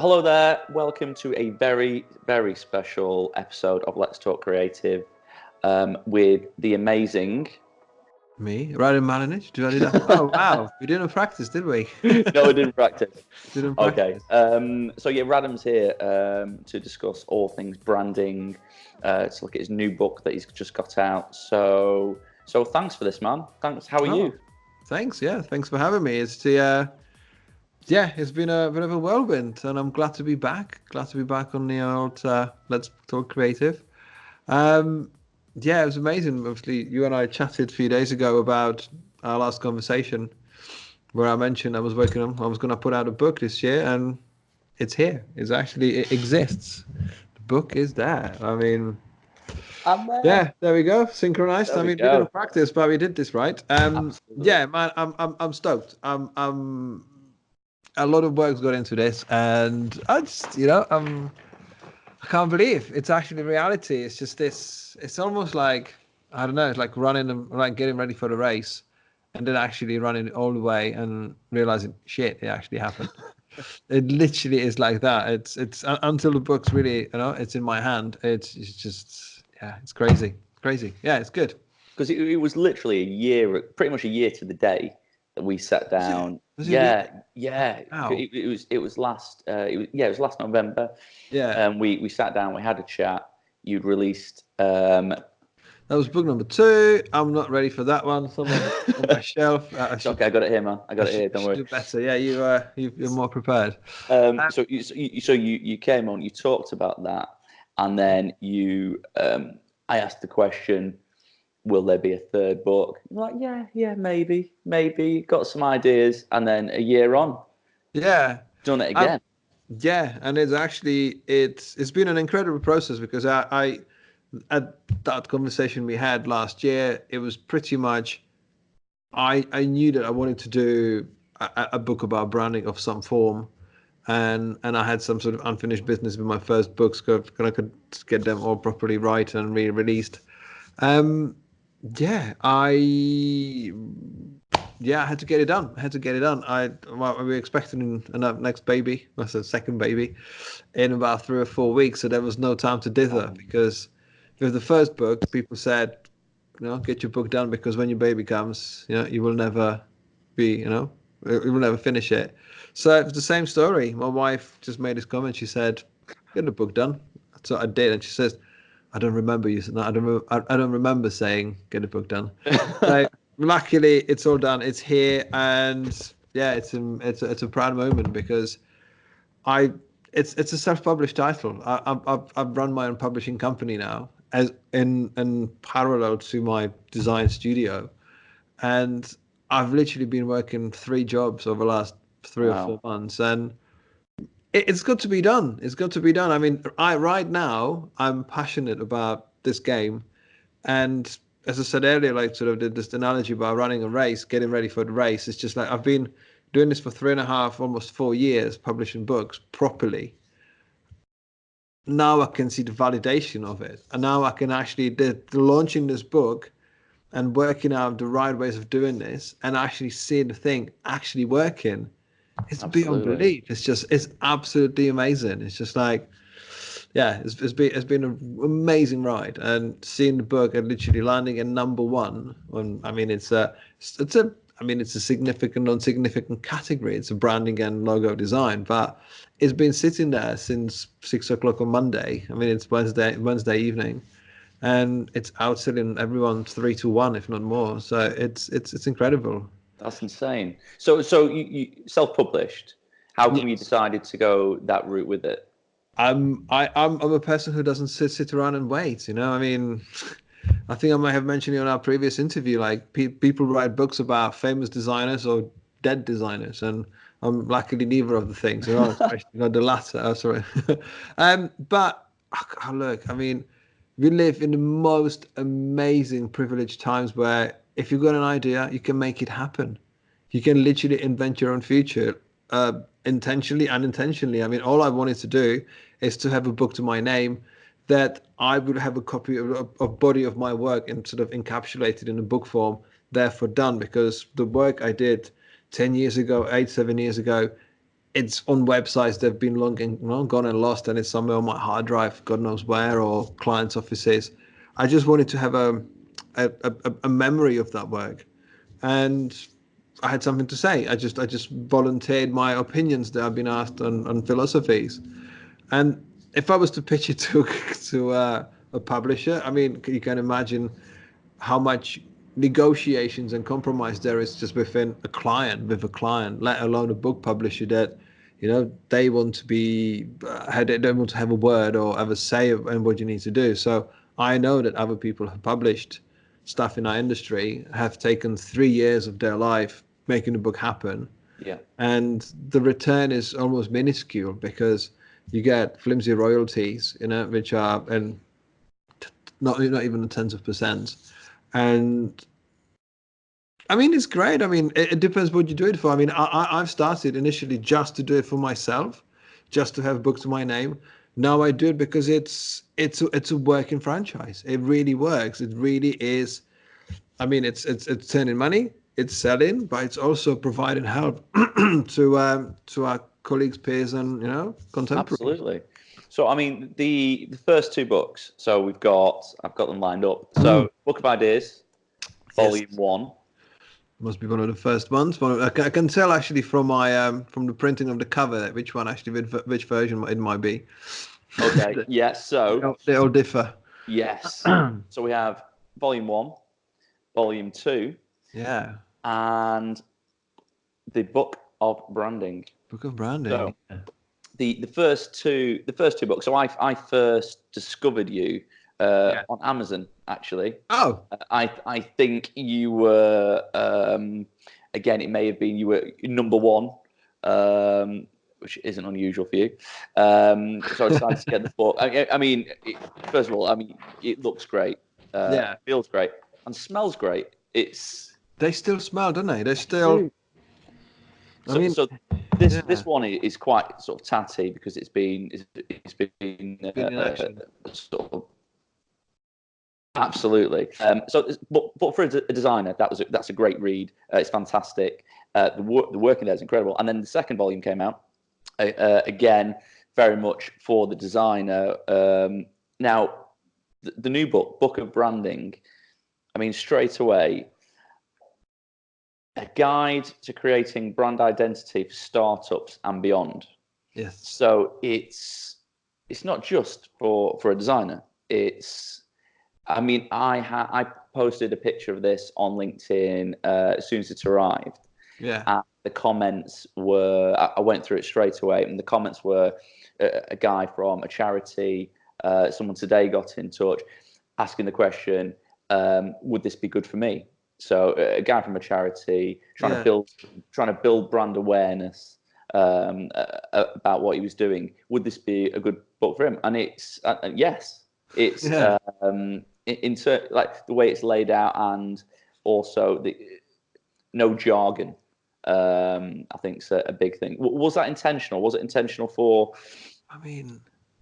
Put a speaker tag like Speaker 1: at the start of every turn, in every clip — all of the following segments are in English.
Speaker 1: Hello there. Welcome to a very, very special episode of Let's Talk Creative with the amazing...
Speaker 2: Me? Radim Malinic? Did I do that? Oh, wow. We didn't practice, did we?
Speaker 1: No, we didn't practice.
Speaker 2: Didn't
Speaker 1: Okay.
Speaker 2: practice.
Speaker 1: So yeah, Radim's here to discuss all things branding, to look at his new book that he's just got out. So thanks for this, man. Thanks. How are you?
Speaker 2: Thanks. Yeah. Thanks for having me. It's it's been a bit of a whirlwind, and I'm glad to be back. Glad to be back on the old Let's Talk Creative. Yeah, it was amazing. Obviously, you and I chatted a few days ago about our last conversation, where I mentioned I was going to put out a book this year, and it's here. It exists. The book is there. I mean, yeah, there we go. Synchronized. We didn't practice, but we did this right. Yeah, man, I'm stoked. I'm a lot of work's got into this, and I just, I can't believe it's actually reality. It's just this. It's almost like, I don't know. It's like getting ready for the race, and then actually running it all the way and realizing, shit, it actually happened. It literally is like that. It's until the book's really, it's in my hand. It's just, yeah, it's crazy. Yeah, it's good.
Speaker 1: Because it was literally pretty much a year to the day that we sat down. Yeah.
Speaker 2: Wow.
Speaker 1: It was last November.
Speaker 2: Yeah.
Speaker 1: We sat down, we had a chat. You'd released
Speaker 2: that was book number 2. I'm not ready for that one. Somewhere on my shelf.
Speaker 1: Okay, I got it here, man. I got it here. Don't worry.
Speaker 2: Do better. Yeah, you're more prepared.
Speaker 1: So you came on. You talked about that, and then I asked the question, will there be a third book? You're like, yeah, maybe. Got some ideas, and then a year on, done it again.
Speaker 2: Yeah, and it's been an incredible process, because I at that conversation we had last year, it was pretty much I knew that I wanted to do a book about branding of some form, and I had some sort of unfinished business with my first books, so I could get them all properly right and re-released. I had to get it done. We were expecting another next baby, that's a second baby, in about 3 or 4 weeks. So there was no time to dither, because with the first book, people said, get your book done, because when your baby comes, you will never be, you will never finish it. So it's the same story. My wife just made this comment. She said, get the book done. So I did, and she says, I don't remember you. No, I don't remember saying get the book done. So luckily, it's all done. It's here, and yeah, it's a proud moment, because it's a self-published title. I've run my own publishing company now, as in parallel to my design studio, and I've literally been working 3 jobs over the last 3 or 4 months, and it's got to be done. I mean, right now I'm passionate about this game, and as I said earlier, like sort of did this analogy about running a race, getting ready for the race. It's just like I've been doing this for 3.5, almost 4 years, publishing books properly. Now I can see the validation of it, and now I can actually launching this book and working out the right ways of doing this, and actually seeing the thing actually working. It's beyond belief. It's absolutely amazing. It's just like, yeah, it's been an amazing ride, and seeing the book and literally landing at number 1. It's a significant, non-significant category. It's a branding and logo design, but it's been sitting there since 6 o'clock on Monday. I mean, it's Wednesday evening, and it's outselling everyone 3-1, if not more. So it's incredible.
Speaker 1: That's insane. So you self-published. How come you decided to go that route with it?
Speaker 2: I'm a person who doesn't sit around and wait. I mean, I think I might have mentioned in our previous interview, like people write books about famous designers or dead designers, and I'm luckily neither of the things. Especially the latter. Oh, sorry. But look, I mean, we live in the most amazing, privileged times where if you've got an idea, you can make it happen. You can literally invent your own future, intentionally and unintentionally. I mean, all I wanted to do is to have a book to my name, that I would have a copy of a body of my work and sort of encapsulated in a book form, therefore done, because the work I did 10 years ago, 7 years ago, it's on websites that have been gone and lost, and it's somewhere on my hard drive, God knows where, or clients' offices. I just wanted to have a memory of that work, and I had something to say. I just volunteered my opinions that I've been asked on philosophies, and if I was to pitch it to a publisher, I mean, you can imagine how much negotiations and compromise there is just with a client, let alone a book publisher that, they want to be, they don't want to have a word or have a say in what you need to do. So I know that other people have published stuff in our industry, have taken 3 years of their life making the book happen.
Speaker 1: Yeah.
Speaker 2: And the return is almost minuscule because you get flimsy royalties, which are, and not even the tens of percent. And I mean, it's great. I mean, it depends what you do it for. I mean, I've started initially just to do it for myself, just to have books to my name. Now I do it because it's a working franchise. It really works. It really is. I mean, it's turning money, it's selling, but it's also providing help to our colleagues, peers, and contemporaries.
Speaker 1: Absolutely. So, I mean, the first 2 books. So I've got them lined up. So, Book of Ideas, Volume 1.
Speaker 2: Must be one of the first ones. I can tell actually from my from the printing of the cover which one actually, which version it might be.
Speaker 1: Okay. Yes. So
Speaker 2: they all differ.
Speaker 1: Yes. So we have Volume 1, Volume 2.
Speaker 2: Yeah.
Speaker 1: And the Book of Branding.
Speaker 2: Book of Branding.
Speaker 1: So, the first two books. So I first discovered you on Amazon, actually.
Speaker 2: Oh.
Speaker 1: I think you were again. It may have been you were number 1, which isn't unusual for you. So I decided to get the book. I mean, first of all, I mean, it looks great. Feels great and smells great.
Speaker 2: They still smell, don't they? They still.
Speaker 1: This one is quite sort of tatty because it's been
Speaker 2: in action.
Speaker 1: Sort of, absolutely. But for a designer, that's a great read. It's fantastic. The work in there is incredible. And then the second volume came out again, very much for the designer. Now, the new Book of Branding. I mean, straight away. A guide to creating brand identity for startups and beyond.
Speaker 2: Yes.
Speaker 1: So it's not just for a designer. I mean, I posted a picture of this on LinkedIn as soon as it arrived.
Speaker 2: Yeah.
Speaker 1: And the comments were, I went through it straight away, and the comments were a guy from a charity. Someone today got in touch, asking the question, would this be good for me? So a guy from a charity trying to build brand awareness about what he was doing. Would this be a good book for him? And it's yes, it's like the way it's laid out, and also the no jargon. I think is a big thing. Was that intentional? Was it intentional for?
Speaker 2: I mean,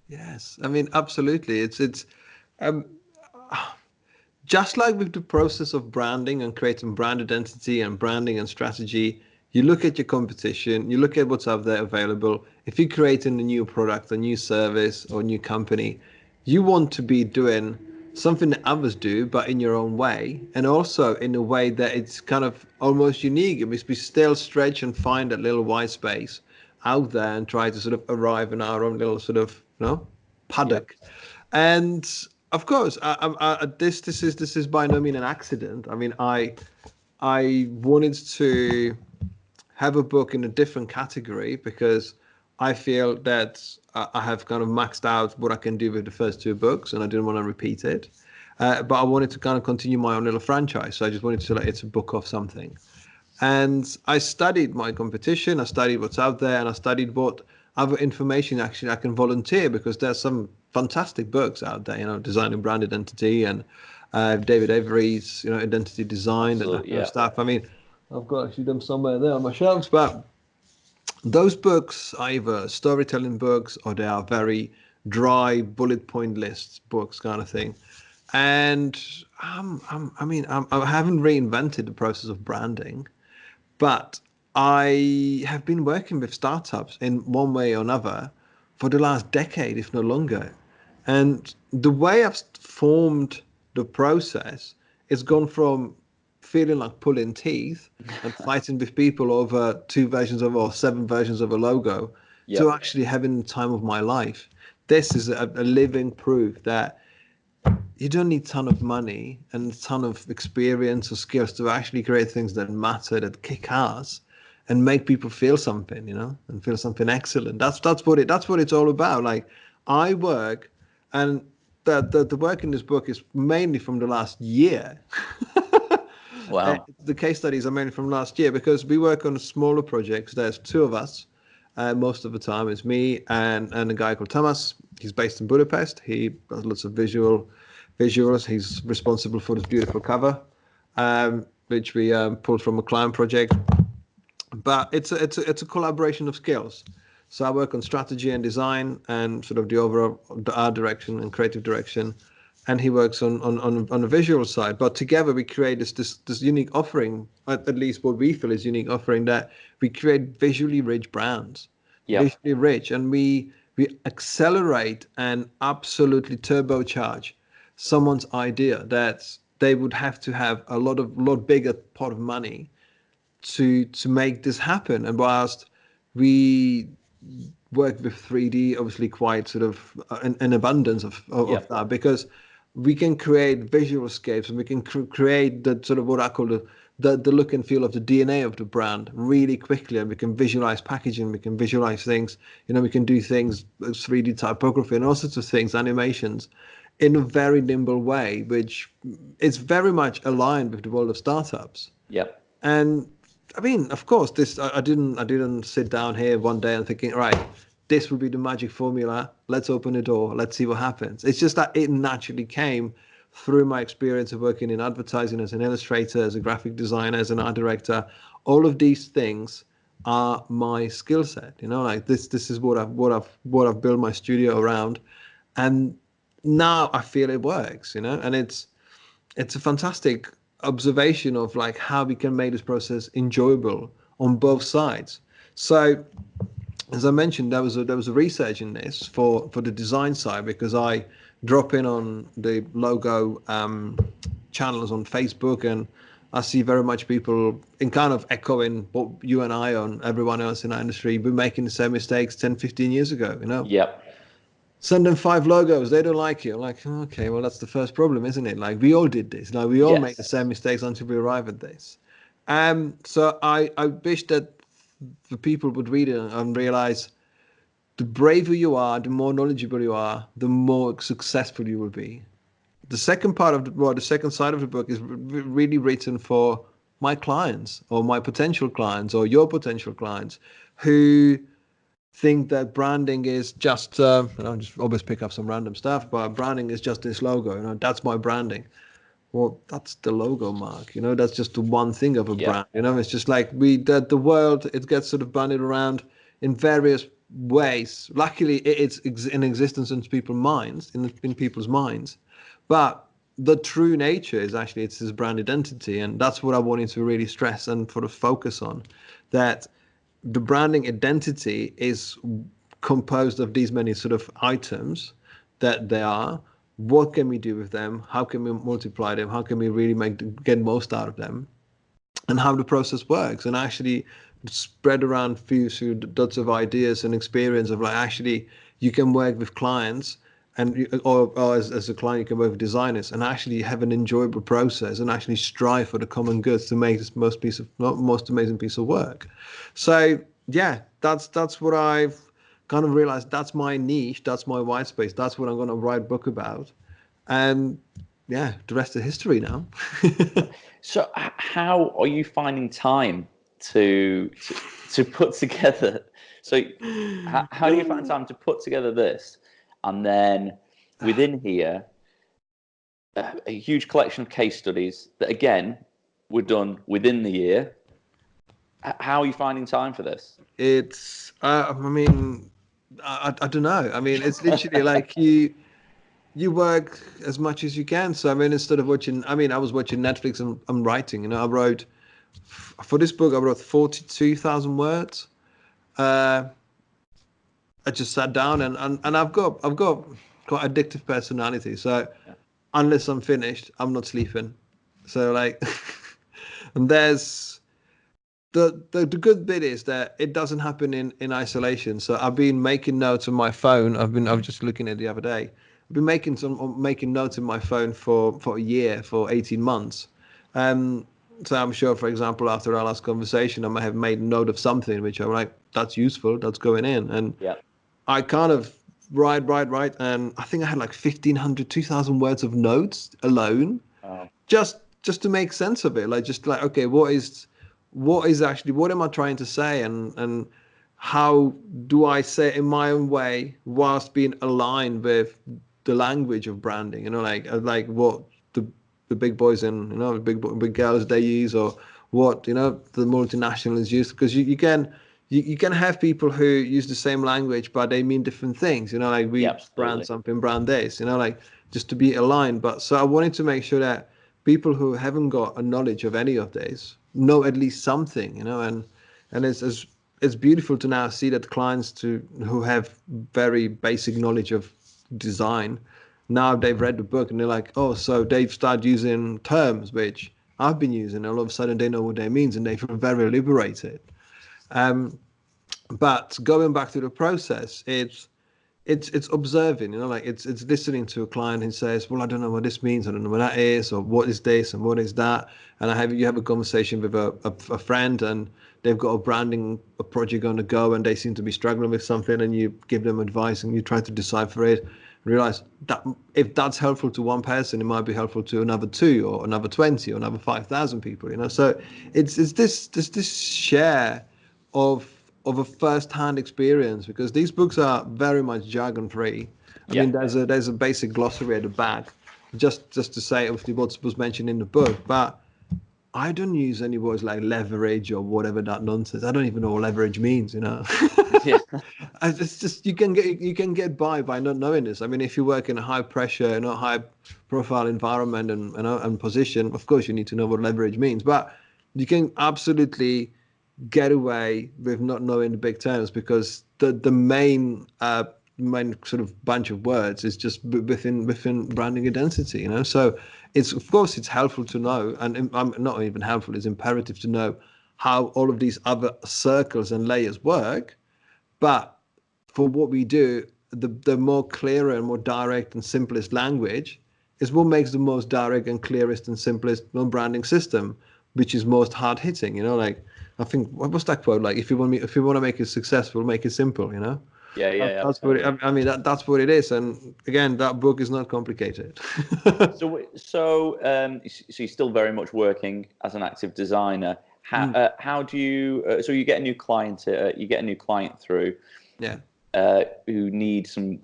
Speaker 2: yes. I mean, absolutely. It's just like with the process of branding and creating brand identity and branding and strategy, you look at your competition, you look at what's out there available. If you're creating a new product, a new service, or a new company, you want to be doing something that others do, but in your own way, and also in a way that it's kind of almost unique. It must be still stretch and find that little white space out there and try to sort of arrive in our own little sort of, paddock. Yep. And of course, this is by no means an accident. I mean, I wanted to have a book in a different category because I feel that I have kind of maxed out what I can do with the first 2 books, and I didn't want to repeat it. But I wanted to kind of continue my own little franchise, so I just wanted to it's a book of something. And I studied my competition, I studied what's out there, and I studied what other information actually I can volunteer, because there's some fantastic books out there, designing brand identity, and David Avery's, identity design and that kind of stuff. I mean, I've got actually them somewhere there on my shelves, but those books are either storytelling books or they are very dry bullet point lists books kind of thing. And I haven't reinvented the process of branding, but I have been working with startups in one way or another for the last decade, if not longer. And the way I've formed the process is gone from feeling like pulling teeth and fighting with people over 2 versions of or 7 versions of a logo to
Speaker 1: Yep.
Speaker 2: actually having the time of my life. This is a living proof that you don't need a ton of money and a ton of experience or skills to actually create things that matter, that kick ass, and make people feel something, and feel something excellent. That's what it's all about. Like I work, and the work in this book is mainly from the last year.
Speaker 1: Wow.
Speaker 2: The case studies are mainly from last year because we work on smaller projects. There's two of us. Most of the time, it's me and a guy called Thomas. He's based in Budapest. He does lots of visuals. He's responsible for this beautiful cover, which we pulled from a client project. But it's a collaboration of skills. So I work on strategy and design and sort of the overall art direction and creative direction, and he works on the visual side. But together we create this unique offering, at least what we feel is unique offering, that we create visually rich brands,
Speaker 1: Yep.
Speaker 2: visually rich, and we accelerate and absolutely turbocharge someone's idea that they would have to have a lot bigger pot of money to make this happen. And whilst we work with 3D, obviously quite sort of an abundance of
Speaker 1: Yep.
Speaker 2: that, because we can create visual escapes and we can create the sort of what I call the look and feel of the DNA of the brand really quickly, and we can visualize packaging, we can visualize things, we can do things, 3D typography and all sorts of things, animations, in a very nimble way, which is very much aligned with the world of startups.
Speaker 1: Yep.
Speaker 2: And I mean, of course, this I didn't sit down here one day and thinking, right, this will be the magic formula. Let's open the door. Let's see what happens. It's just that it naturally came through my experience of working in advertising as an illustrator, as a graphic designer, as an art director. All of these things are my skill set. Like this is what I've built my studio around, and now I feel it works. And it's a fantastic observation of like how we can make this process enjoyable on both sides. So as I mentioned, there was a research in this for the design side, because I drop in on the logo channels on Facebook, and I see very much people in kind of echoing what you and I and everyone else in our industry been making the same mistakes 10, 15 years ago,
Speaker 1: Yep.
Speaker 2: Send them 5 logos, they don't like you. I'm like, okay, well, that's the first problem, isn't it? Like, we all did this. Like, we all make the
Speaker 1: Yes.
Speaker 2: same mistakes until we arrive at this. So I wish that the people would read it and realize the braver you are, the more knowledgeable you are, the more successful you will be. The second part of the second side of the book is really written for my clients or my potential clients or your potential clients who think that branding is just, just always pick up some random stuff, but branding is just this logo, that's my branding. Well, that's the logo, Mark, that's just the one thing of a brand, it's just like the world, it gets sort of banded around in various ways. Luckily, it's in existence in people's minds, in people's minds, but the true nature is actually it's this brand identity, and that's what I wanted to really stress and sort of focus on, that the branding identity is composed of these many sort of items that they are. What can we do with them? How can we multiply them? How can we really get most out of them? And how the process works, and actually spread around few dots of ideas and experience of like, actually you can work with clients or as a client you can work with designers and actually have an enjoyable process and actually strive for the common goods to make this most amazing piece of work. So yeah, that's what I've kind of realized. That's my niche, that's my white space, that's what I'm going to write a book about. And yeah, the rest is history now.
Speaker 1: So how are you finding time to put together? So how do you find time to put together this, and then within here a huge collection of case studies that again were done within the year? How are you finding time for this?
Speaker 2: It's I mean, I don't know. I mean, it's literally like you work as much as you can. So I mean, instead of watching, I was watching Netflix and I'm writing. I wrote For this book, I wrote 42,000 words. I just sat down and I've got quite addictive personality. So unless I'm finished, I'm not sleeping. So like, and there's the good bit is that it doesn't happen in isolation. So I've been making notes on my phone. I was just looking at it the other day. I've been making notes in my phone for a year, for 18 months. So I'm sure, for example, after our last conversation, I might have made a note of something which I'm like, that's useful, that's going in. And I kind of write, and I think I had like 1,500, 2,000 words of notes alone, just to make sense of it. Like, just like, okay, what am I trying to say, and how do I say it in my own way whilst being aligned with the language of branding? You know, like what the big boys and big girls they use, or what the multinationals use, because you can have people who use the same language but they mean different things. Like we brand something, brand this. Like just to be aligned. But so I wanted to make sure that people who haven't got a knowledge of any of this know at least something. And it's beautiful to now see that clients who have very basic knowledge of design, now they've read the book and they're like, oh, so they've started using terms which I've been using, and all of a sudden they know what they mean and they feel very liberated. But going back to the process, it's observing, like it's listening to a client who says, well, I don't know what this means, I don't know what that is, or what is this and what is that. And you have a conversation with a friend, and they've got a project on the go, and they seem to be struggling with something, and you give them advice and you try to decipher it. Realize that if that's helpful to one person, it might be helpful to another 2 or another 20 or another 5,000 people. So it's this share of a first-hand experience, because these books are very much jargon-free. I mean, there's a basic glossary at the back, just to say obviously what was mentioned in the book, but I don't use any words like leverage or whatever that nonsense. I don't even know what leverage means. It's just you can get by not knowing this. I mean, if you work in a high pressure, high profile environment and position, of course you need to know what leverage means. But you can absolutely get away with not knowing the big terms, because the main sort of bunch of words is just within branding identity. So it's helpful to know, and I'm not even helpful, it's imperative to know how all of these other circles and layers work. But for what we do, the more clearer and more direct and simplest language is what makes the most direct and clearest and simplest branding system, which is most hard hitting. Like, I think, what was that quote? Like, if you want to make it successful, make it simple.
Speaker 1: Yeah.
Speaker 2: That's what that's what it is. And again, that book is not complicated.
Speaker 1: So you're still very much working as an active designer. How do you? So you get a new client. Through.
Speaker 2: Yeah.
Speaker 1: Who need some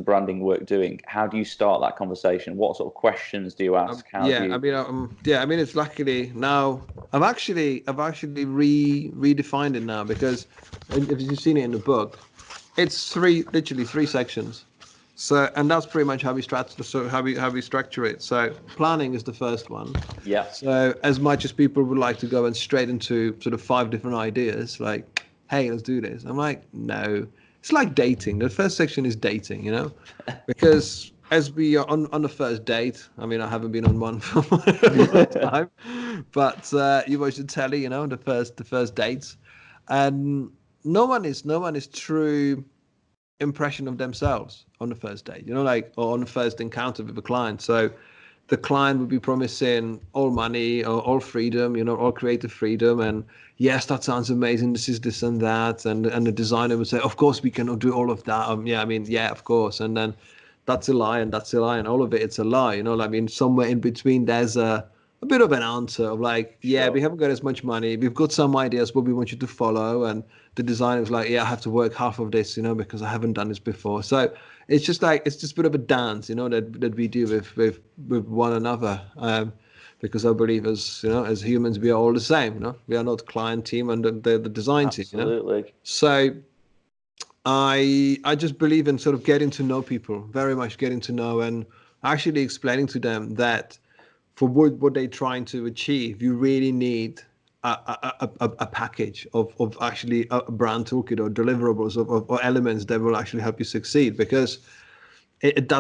Speaker 1: branding work doing. How do you start that conversation? What sort of questions do you ask?
Speaker 2: I mean, it's luckily now I've actually redefined it now, because if you've seen it in the book, it's literally three sections. So, and that's pretty much how we structure it. So planning is the first one.
Speaker 1: Yeah.
Speaker 2: So as much as people would like to go and straight into sort of 5 different ideas, like, hey, let's do this, I'm like, no. It's like dating. The first section is dating, because as we are on the first date, I mean, I haven't been on one for a long time, but you watch the telly, the first dates, and no one is true impression of themselves on the first date, or on the first encounter with a client. So the client would be promising all money or all freedom, all creative freedom, and yes, that sounds amazing, this is this and that, and the designer would say, of course we can do all of that, of course, and then that's a lie, and all of it's a lie. I mean, somewhere in between there's a bit of an answer of like, yeah, we haven't got as much money, we've got some ideas what we want you to follow, and the designer was like, yeah, I have to work half of this, because I haven't done this before. So it's just a bit of a dance, that we do with one another, because I believe as humans we are all the same. We are not client team and the design team.
Speaker 1: Absolutely.
Speaker 2: So I just believe in sort of getting to know people, very much getting to know, and actually explaining to them that for what they're trying to achieve, you really need a package of actually a brand toolkit or deliverables or elements that will actually help you succeed, because it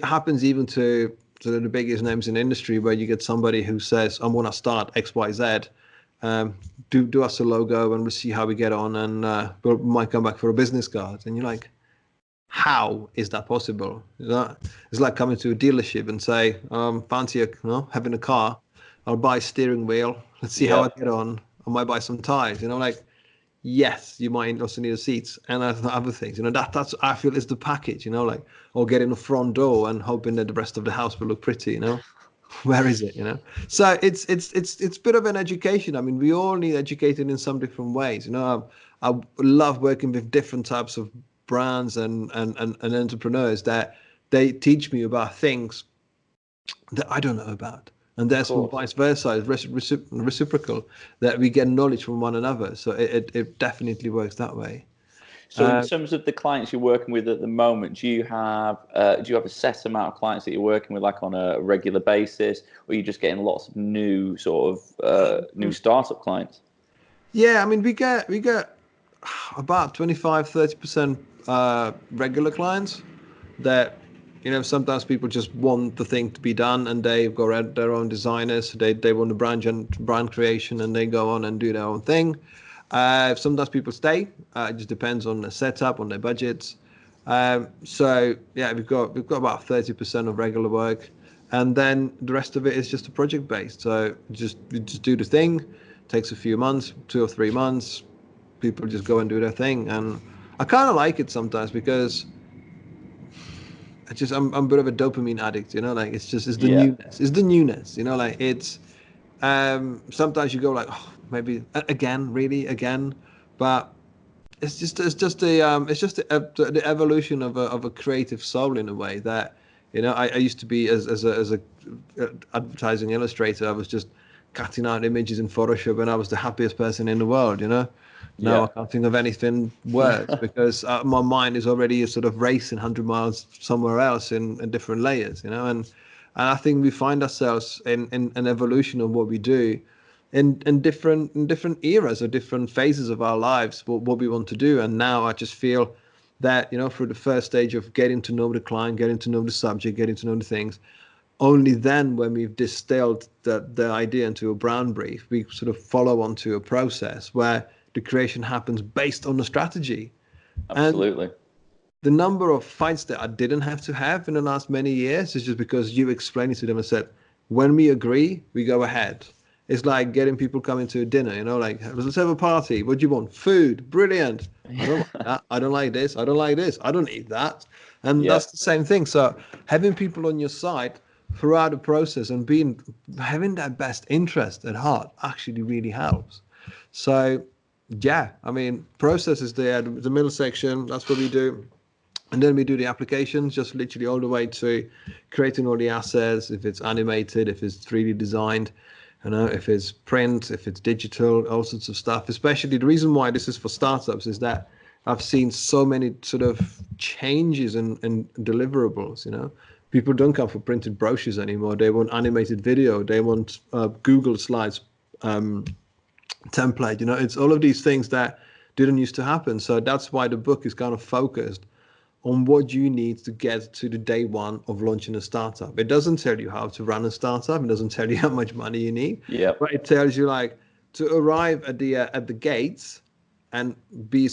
Speaker 2: happens even to the biggest names in the industry, where you get somebody who says, I want to start XYZ, do us a logo and we'll see how we get on, and we might come back for a business card. And you're like, how is that possible? It's like coming to a dealership and say, fancy having a car, I'll buy a steering wheel, let's see how I get on, I might buy some tires, like, yes, you might also need the seats and other things, that's I feel is the package, like, or getting a front door and hoping that the rest of the house will look pretty, where is it, so it's a bit of an education. I mean, we all need educated in some different ways. I love working with different types of brands and entrepreneurs that they teach me about things that I don't know about. And there's vice versa, it's reciprocal, that we get knowledge from one another. So it definitely works that way.
Speaker 1: So in terms of the clients you're working with at the moment, do you have a set amount of clients that you're working with, like on a regular basis, or are you just getting lots of new sort of new startup clients?
Speaker 2: Yeah, I mean, we get about 25-30% regular clients that, sometimes people just want the thing to be done and they've got their own designers. They want the brand creation and they go on and do their own thing. Sometimes people stay. It just depends on the setup, on their budgets. So yeah, we've got about 30% of regular work, and then the rest of it is just a project based. So you just do the thing. It takes a few months, 2 or 3 months. People just go and do their thing, and I kind of like it sometimes because I'm a bit of a dopamine addict. Like it's the newness. It's the newness. Like it's sometimes you go like, oh, maybe again, but it's just the evolution of a creative soul in a way that I used to be as a advertising illustrator. I was just cutting out images in Photoshop and I was the happiest person in the world. Now I can't think of anything worse because my mind is already sort of racing 100 miles somewhere else in different layers. And I think we find ourselves in an evolution of what we do in different eras or different phases of our lives, what we want to do. And now I just feel that, through the first stage of getting to know the client, getting to know the subject, getting to know the things, only then when we've distilled the idea into a brand brief, we sort of follow on to a process where the creation happens based on the strategy.
Speaker 1: Absolutely.
Speaker 2: And the number of fights that I didn't have to have in the last many years is just because you explained it to them and said, when we agree, we go ahead. It's like getting people coming to a dinner, like, let's have a party. What do you want? Food. Brilliant. I don't like that. I don't like this. I don't like this. I don't eat that. And that's the same thing. So having people on your side throughout the process and having that best interest at heart actually really helps. So yeah, I mean, process is there, the middle section, that's what we do. And then we do the applications, just literally all the way to creating all the assets, if it's animated, if it's 3D designed, if it's print, if it's digital, all sorts of stuff. Especially the reason why this is for startups is that I've seen so many sort of changes in deliverables. People don't come for printed brochures anymore. They want animated video. They want Google Slides template. It's all of these things that didn't used to happen. So that's why the book is kind of focused on what you need to get to the day one of launching a startup. It doesn't tell you how to run a startup. It doesn't tell you how much money you need.
Speaker 1: Yeah.
Speaker 2: But it tells you like to arrive at the gates and be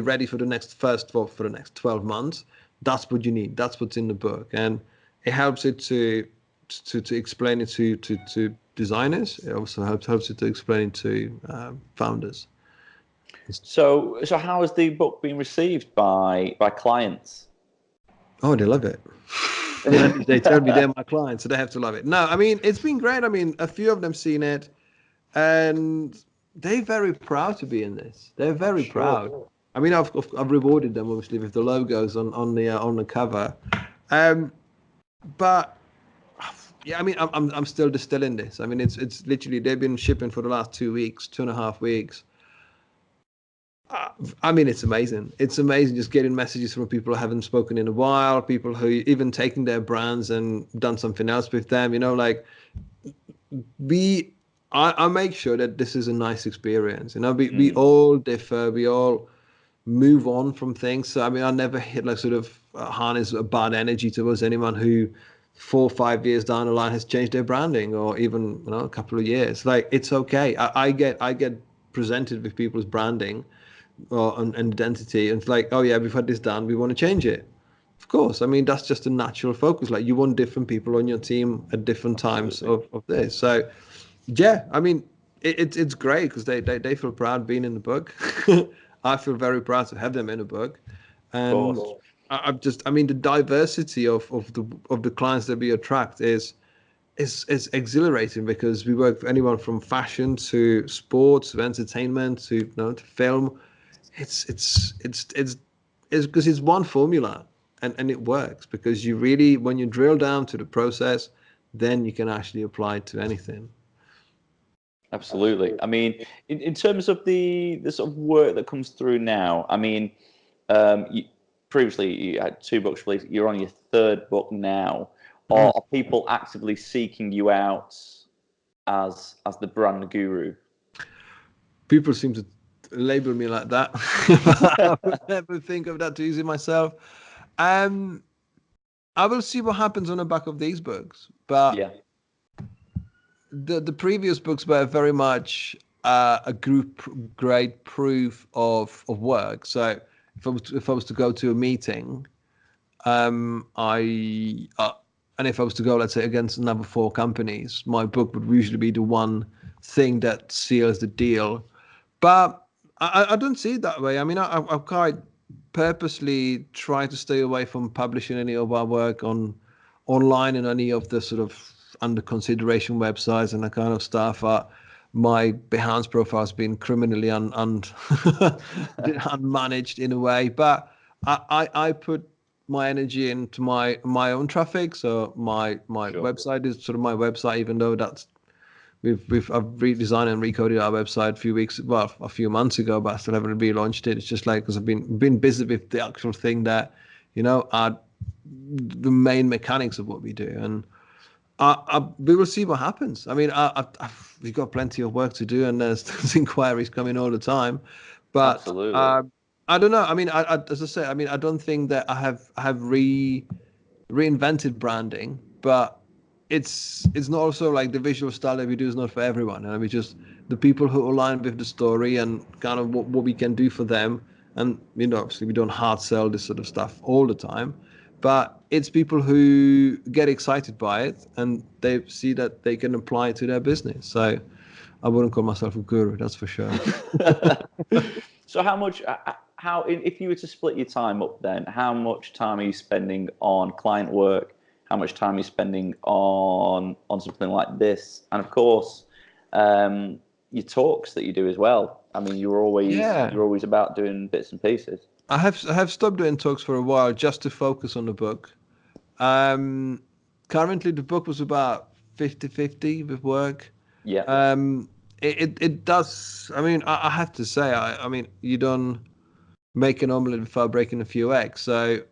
Speaker 2: ready for the next for the next 12 months. That's what you need. That's what's in the book, and it helps it to explain it to designers. It also helps it to explain it to founders.
Speaker 1: So how has the book been received by clients?
Speaker 2: Oh, they love it. They tell me they're my clients, so they have to love it. No, I mean, it's been great. I mean, a few of them seen it, and they're very proud to be in this. They're very proud. I mean, I've rewarded them obviously with the logos on the cover, but yeah, I mean, I'm still distilling this. I mean, it's literally they've been shipping for the last 2 weeks, 2.5 weeks. I mean, it's amazing. It's amazing just getting messages from people I haven't spoken in a while, people who even taken their brands and done something else with them. Like I make sure that this is a nice experience. You know, we all differ. We all move on from things. So I mean, I never hit like sort of harness a bad energy towards anyone who 4 or 5 years down the line has changed their branding, or even a couple of years. Like, it's okay. I get presented with people's branding and identity, and it's like, oh yeah, we've had this done, we want to change it. Of course, I mean, that's just a natural focus. Like, you want different people on your team at different times of this. So yeah, I mean, it's great because they feel proud being in the book. I feel very proud to have them in a book, and I mean, the diversity of the clients that we attract is exhilarating, because we work with anyone from fashion to sports to entertainment to to film. It's because it's one formula, and it works, because you really, when you drill down to the process, then you can actually apply it to anything.
Speaker 1: Absolutely. I mean, in terms of the sort of work that comes through now, I mean, previously you had 2 books released. You're on your 3rd book now. Are people actively seeking you out as the brand guru?
Speaker 2: People seem to label me like that. I would never think of that too easy myself. I will see what happens on the back of these books, but
Speaker 1: yeah.
Speaker 2: The previous books were very much a group grade proof of work. So if I was to go to a meeting, and if I was to go, let's say, against another 4 companies, my book would usually be the one thing that seals the deal. But I don't see it that way. I mean, I quite purposely try to stay away from publishing any of our work online in any of the sort of under consideration websites and that kind of stuff. My Behance profile has been criminally unmanaged in a way, but I put my energy into my own traffic. So my website is sort of my website, even though that's I've redesigned and recoded our website a few months ago, but I still haven't relaunched it. It's just like, because I've been busy with the actual thing that are the main mechanics of what we do, and we will see what happens. I mean, we've got plenty of work to do, and there's inquiries coming all the time, but
Speaker 1: absolutely.
Speaker 2: I don't know. I mean, as I say, I mean, I don't think that I have reinvented branding, but it's not also like the visual style that we do is not for everyone. And we just, the people who align with the story and kind of what we can do for them. And obviously we don't hard sell this sort of stuff all the time, but it's people who get excited by it and they see that they can apply it to their business. So I wouldn't call myself a guru, that's for sure.
Speaker 1: So if you were to split your time up, then how much time are you spending on client work? How much time are you spending on something like this? And of course, your talks that you do as well. I mean, you're always about doing bits and pieces.
Speaker 2: I have stopped doing talks for a while just to focus on the book. Currently, the book was about 50-50 with work.
Speaker 1: Yeah.
Speaker 2: It does. I mean, I have to say, I mean, you don't make an omelette without breaking a few eggs. So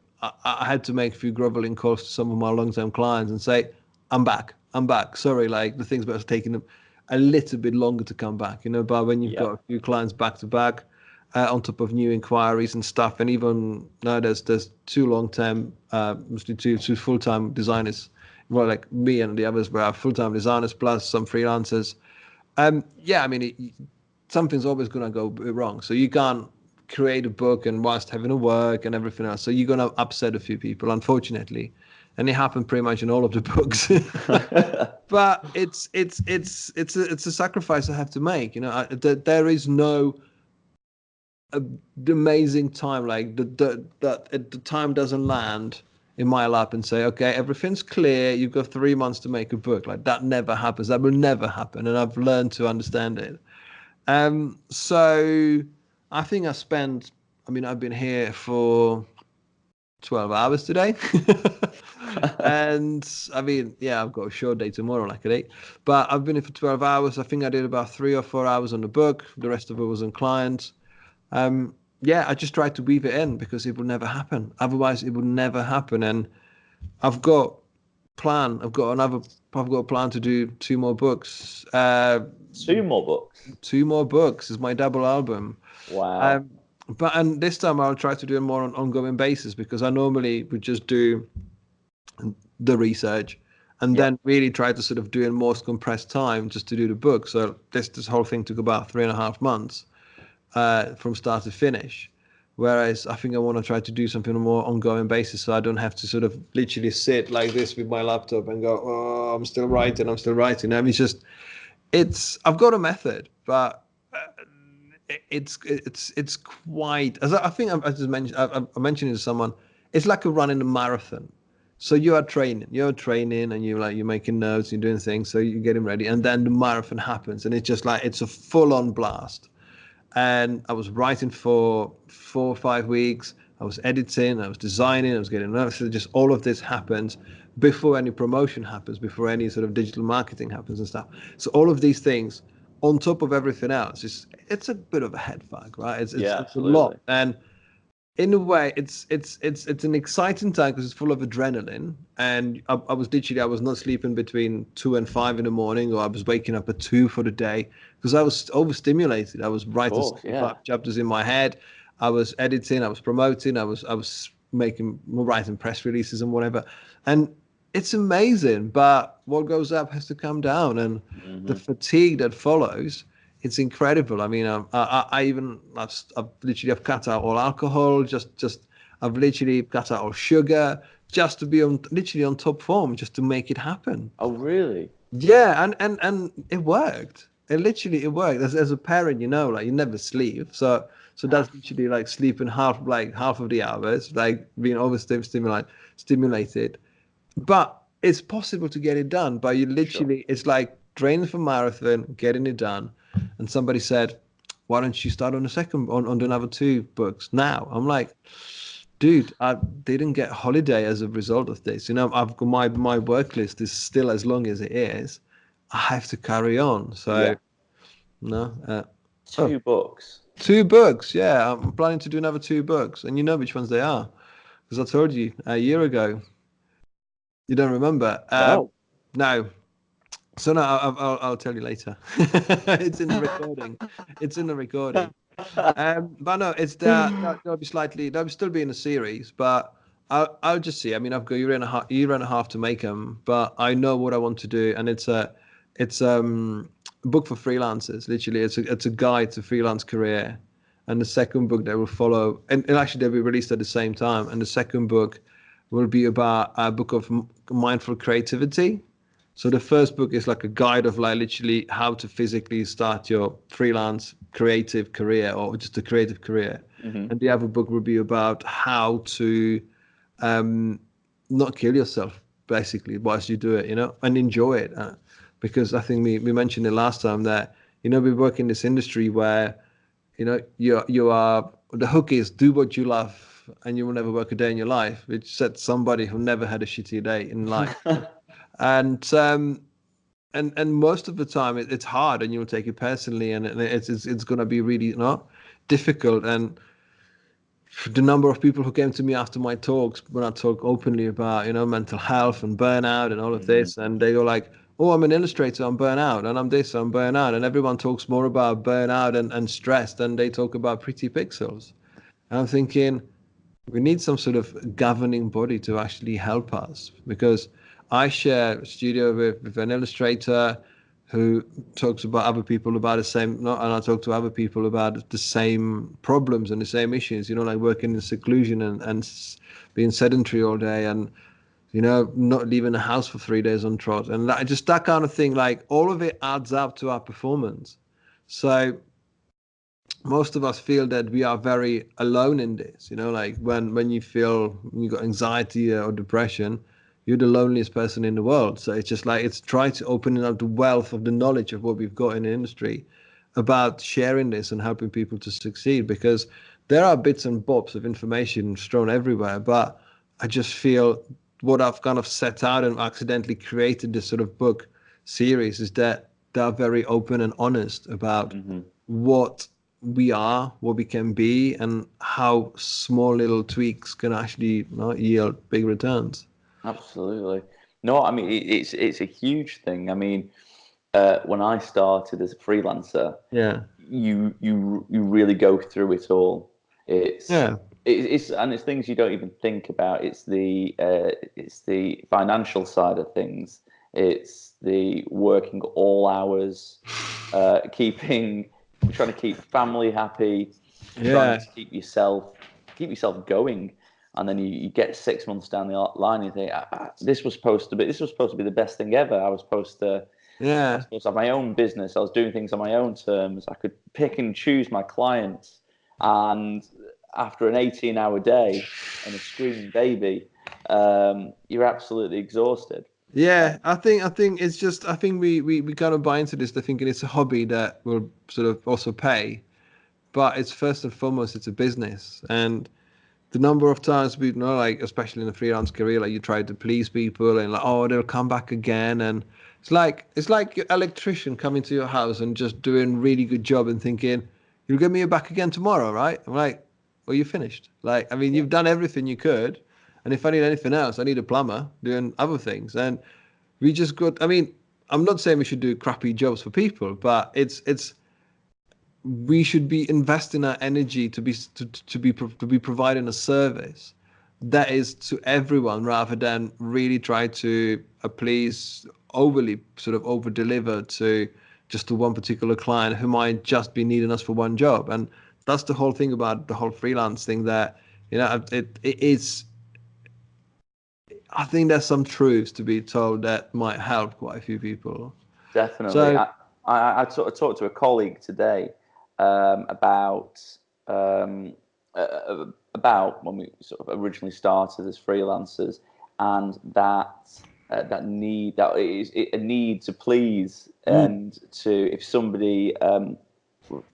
Speaker 2: I had to make a few groveling calls to some of my long-term clients and say, I'm back. Sorry, like the thing's about taking a little bit longer to come back, but when you've got a few clients back to back, on top of new inquiries and stuff, and even now there's 2 long-term, mostly two full-time designers, well, like me and the others were full-time designers plus some freelancers. I mean, something's always going to go wrong. So you can't create a book and whilst having to work and everything else. So you're going to upset a few people, unfortunately. And it happened pretty much in all of the books. But it's a sacrifice I have to make. There is no amazing time like the time doesn't land in my lap and say, okay, everything's clear, you've got 3 months to make a book. Like, that never happens. That will never happen, and I've learned to understand it. So I think I've been here for 12 hours today. And I mean, I've got a short day tomorrow, luckily, but I've been here for 12 hours. I think I did about 3 or 4 hours on the book. The rest of it was on clients. I just tried to weave it in because it will never happen. Otherwise, it will never happen. And I've got another I've got a plan to do 2 more books.
Speaker 1: 2 more books.
Speaker 2: 2 more books is my double album.
Speaker 1: Wow.
Speaker 2: And this time I'll try to do it more on an ongoing basis, because I normally would just do the research and then really try to sort of do in more compressed time just to do the book. So this whole thing took about 3.5 months from start to finish. Whereas I think I want to try to do something on a more ongoing basis, so I don't have to sort of literally sit like this with my laptop and go, oh, I'm still writing. I mean, I've got a method, but it's quite, as I think I just mentioned, I mentioned it to someone, it's like a running a marathon. So you're training and you're making notes, you're doing things, so you're getting ready, and then the marathon happens, and it's just like, it's a full-on blast. And I was writing for 4 or 5 weeks. I was editing, I was designing, I was getting notes. So just all of this happens before any promotion happens, before any sort of digital marketing happens and stuff. So all of these things on top of everything else, it's a bit of a head fuck, right? It's a lot. And in a way, it's an exciting time because it's full of adrenaline. And I was not sleeping between 2 and 5 in the morning, or I was waking up at 2 for the day because I was overstimulated. I was writing 5 chapters in my head. I was editing. I was promoting. I was writing press releases and whatever. And it's amazing, but what goes up has to come down, and the fatigue that follows. It's incredible. I mean, I've literally cut out all alcohol. I've literally cut out all sugar just to be on top form, just to make it happen.
Speaker 1: Oh, really?
Speaker 2: Yeah, and it worked. It worked. As a parent, like you never sleep, so that's literally like sleeping half of the hours, like being stimulated. But it's possible to get it done. But you literally, it's like training for marathon, getting it done. And somebody said, why don't you start on another 2 books now? I'm like, dude, I didn't get holiday as a result of this. I've got my work list is still as long as it is. I have to carry on. So, no.
Speaker 1: 2 books.
Speaker 2: 2 books, yeah. I'm planning to do another 2 books. And you know which ones they are. Because I told you a year ago. You don't remember? No. So no, I'll tell you later. It's in the recording. But no, they'll still be in a series, but I'll just see. I mean, I've got a year and a half to make them, but I know what I want to do, and it's a book for freelancers. Literally, it's a guide to freelance career, and the second book that will follow, and actually they'll be released at the same time. And the second book will be about a book of mindful creativity. So the first book is like a guide of like literally how to physically start your freelance creative career, or just a creative career. And the other book will be about how to not kill yourself, basically, whilst you do it, and enjoy it. Because I think we mentioned it last time that, we work in this industry where, you are, the hook is do what you love and you will never work a day in your life, which said somebody who never had a shitty day in life. And most of the time it's hard, and you'll take it personally, and it's going to be really difficult. And the number of people who came to me after my talks, when I talk openly about mental health and burnout and all of this, and they go like, oh, I'm an illustrator, I'm burnout, and I'm this, I'm burnout, and everyone talks more about burnout and stress than they talk about pretty pixels. And I'm thinking, we need some sort of governing body to actually help us, because I share a studio with an illustrator who talks about other people about the same, and I talk to other people about the same problems and the same issues, like working in seclusion and being sedentary all day, and, not leaving the house for 3 days on trot. And that kind of thing, like all of it adds up to our performance. So most of us feel that we are very alone in this, like when you feel you got anxiety or depression, you're the loneliest person in the world. So it's just like, it's trying to open up the wealth of the knowledge of what we've got in the industry about sharing this and helping people to succeed, because there are bits and bobs of information strewn everywhere. But I just feel what I've kind of set out and accidentally created this sort of book series is that they're very open and honest about what we are, what we can be, and how small little tweaks can actually yield big returns.
Speaker 1: Absolutely. No, I mean it's a huge thing. I mean, when I started as a freelancer,
Speaker 2: Yeah.
Speaker 1: you really go through it all. It's
Speaker 2: Yeah.
Speaker 1: it's things you don't even think about. It's the financial side of things. It's the working all hours, keeping trying to keep family happy, trying
Speaker 2: Yeah.
Speaker 1: to keep yourself going. And then you get 6 months down the line, and you think, this was supposed to be the best thing ever. I was supposed to
Speaker 2: Yeah.
Speaker 1: have my own business. I was doing things on my own terms. I could pick and choose my clients. And after an 18-hour day and a screaming baby, you're absolutely exhausted.
Speaker 2: Yeah, I think it's just I think we kind of buy into this. They're thinking it's a hobby that will sort of also pay, but it's first and foremost it's a business. And the number of times we like, especially in a freelance career, like you try to please people and like, oh, they'll come back again, and it's like your electrician coming to your house and just doing really good job and thinking you'll get me back again tomorrow, right? I'm like, well, you're finished. Like, I mean, you've done everything you could, and if I need anything else, I need a plumber doing other things, and we just got. I mean, I'm not saying we should do crappy jobs for people, but it's we should be investing our energy to be providing a service that is to everyone rather than really try to please overly sort of over deliver to just to one particular client who might just be needing us for one job. And that's the whole thing about the whole freelance thing, that it's I think there's some truths to be told that might help quite a few people.
Speaker 1: Definitely.
Speaker 2: So
Speaker 1: I sort of talked to a colleague today about when we sort of originally started as freelancers, and that need that is a need to please, and to if somebody would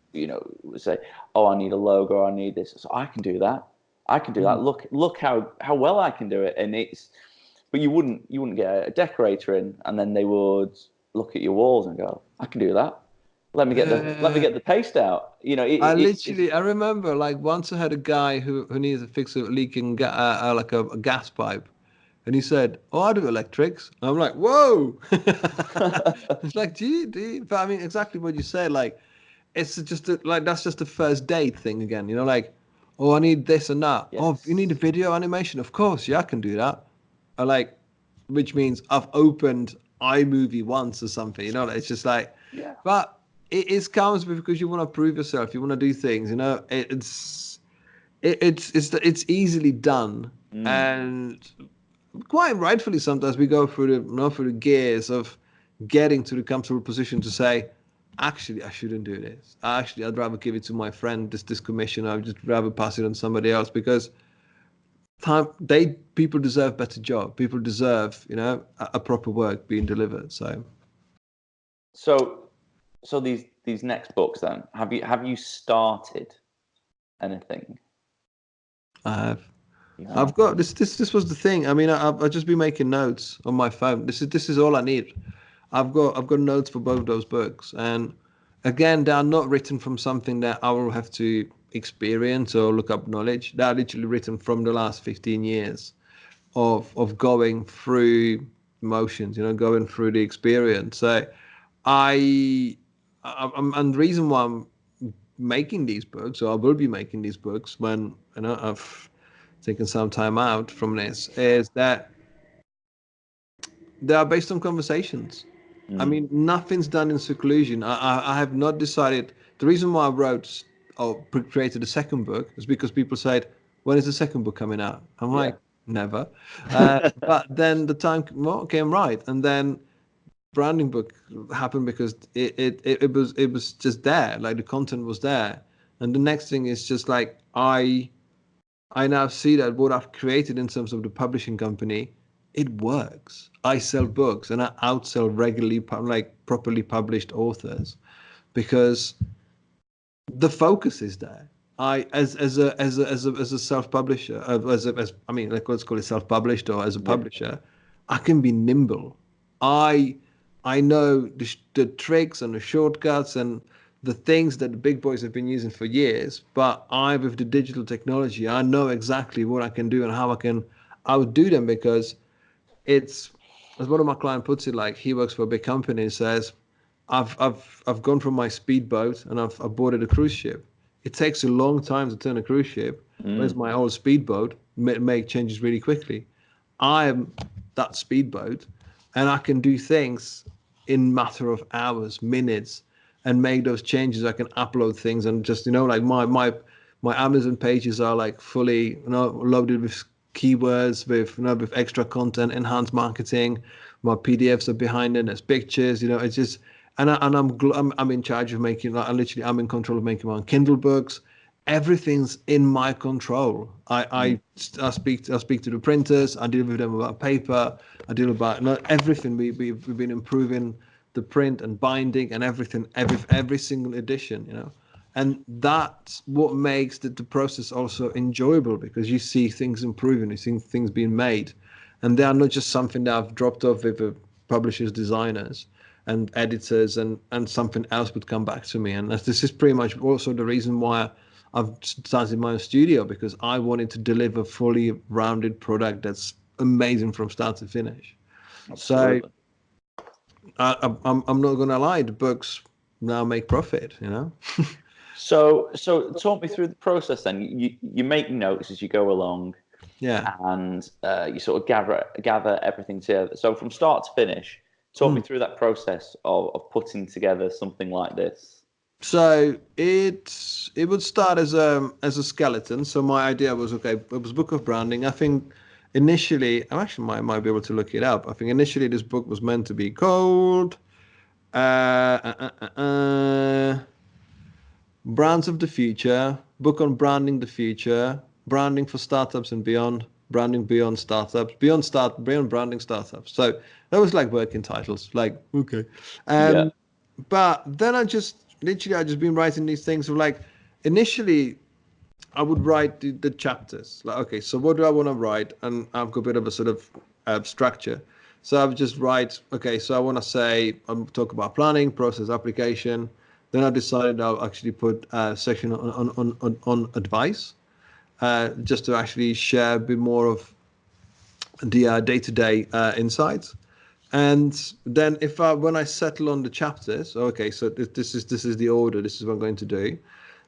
Speaker 1: say, oh, I need a logo, I need this, so I can do that. I can do that. Look how well I can do it, and it's. But you wouldn't get a decorator in, and then they would look at your walls and go, I can do that. Let me get the paste out.
Speaker 2: I remember like once I had a guy who needed to fix a leaking like a gas pipe, and he said, "Oh, I do electrics." I'm like, "Whoa!" It's like, do you? But I mean, exactly what you said. Like, it's just like that's just the first date thing again. Like, oh, I need this and that. Oh, you need a
Speaker 1: Yes.
Speaker 2: video animation? Of course, yeah, I can do that. I like, which means I've opened iMovie once or something. Like, it's just like,
Speaker 1: Yeah.
Speaker 2: but it comes with because you want to prove yourself. You want to do things. It's easily done,
Speaker 1: Mm.
Speaker 2: and quite rightfully sometimes we go through the gears of getting to the comfortable position to say, actually I shouldn't do this. Actually, I'd rather give it to my friend, this commission. I'd just rather pass it on somebody else, because people deserve better job. People deserve a proper work being delivered.
Speaker 1: So, these next books then, have you started anything?
Speaker 2: I have.
Speaker 1: You
Speaker 2: I've
Speaker 1: have.
Speaker 2: got this was the thing. I mean, I've just been making notes on my phone. This is all I need. I've got notes for both those books, and again, they are not written from something that I will have to experience or look up knowledge. They are literally written from the last 15 years of going through motions, going through the experience. So and the reason why I'm making these books, or I will be making these books when I've taken some time out from this, is that they are based on conversations. I
Speaker 1: Mm.
Speaker 2: mean, nothing's done in seclusion. I have not decided. The reason why I wrote or created a second book is because people said, when is the second book coming out? I'm
Speaker 1: Yeah.
Speaker 2: like, never. But then the time came right, and then branding book happened because it was just there, like the content was there. And the next thing is just like I now see that what I've created in terms of the publishing company, it works. I sell books and I outsell regularly like properly published authors, because the focus is there. I as a self publisher, as I mean, like, let's call it self published, or as a
Speaker 1: Yeah.
Speaker 2: publisher, I can be nimble. I I know the tricks and the shortcuts and the things that the big boys have been using for years, but with the digital technology, I know exactly what I can do and how I can outdo them, because it's as one of my clients puts it, like he works for a big company and says, I've gone from my speedboat and I've boarded a cruise ship. It takes a long time to turn a cruise ship. Whereas my old speedboat make changes really quickly. I am that speedboat, and I can do things in matter of hours, minutes, and make those changes. I can upload things and just, like my Amazon pages are like fully, loaded with keywords, with extra content, enhanced marketing. My PDFs are behind it. There's pictures. It's just, and I'm in charge of making. Like, I'm in control of making my own Kindle books. Everything's in my control. I speak to the printers. I deal with them about paper. I deal about everything. We've been improving the print and binding and everything, every single edition. And that's what makes the process also enjoyable, because you see things improving, you see things being made, and they are not just something that I've dropped off with the publishers, designers, and editors, and something else would come back to me. And this is pretty much also the reason why I've started my own studio, because I wanted to deliver fully rounded product that's amazing from start to finish. Absolutely. So I'm not going to lie, the books now make profit,
Speaker 1: So talk me through the process then. You make notes as you go along, and you sort of gather everything together. So from start to finish, talk me through that process of putting together something like this.
Speaker 2: So it would start as a skeleton. So my idea was, okay, it was a book of branding. I think initially, I actually might be able to look it up. I think initially this book was meant to be called Brands of the Future, book on branding the future, branding for startups and beyond, branding beyond startups, beyond branding startups. So that was like working titles, like, okay. But then I just been writing these things of, like, initially I would write the chapters, like, okay, so what do I want to write? And I've got a bit of a sort of structure. So I would just write, okay, so I want to say, talk about planning, process, application. Then I decided I'll actually put a section on advice, just to actually share a bit more of the day-to-day insights. And then when I settle on the chapters, okay, so this is the order, this is what I'm going to do,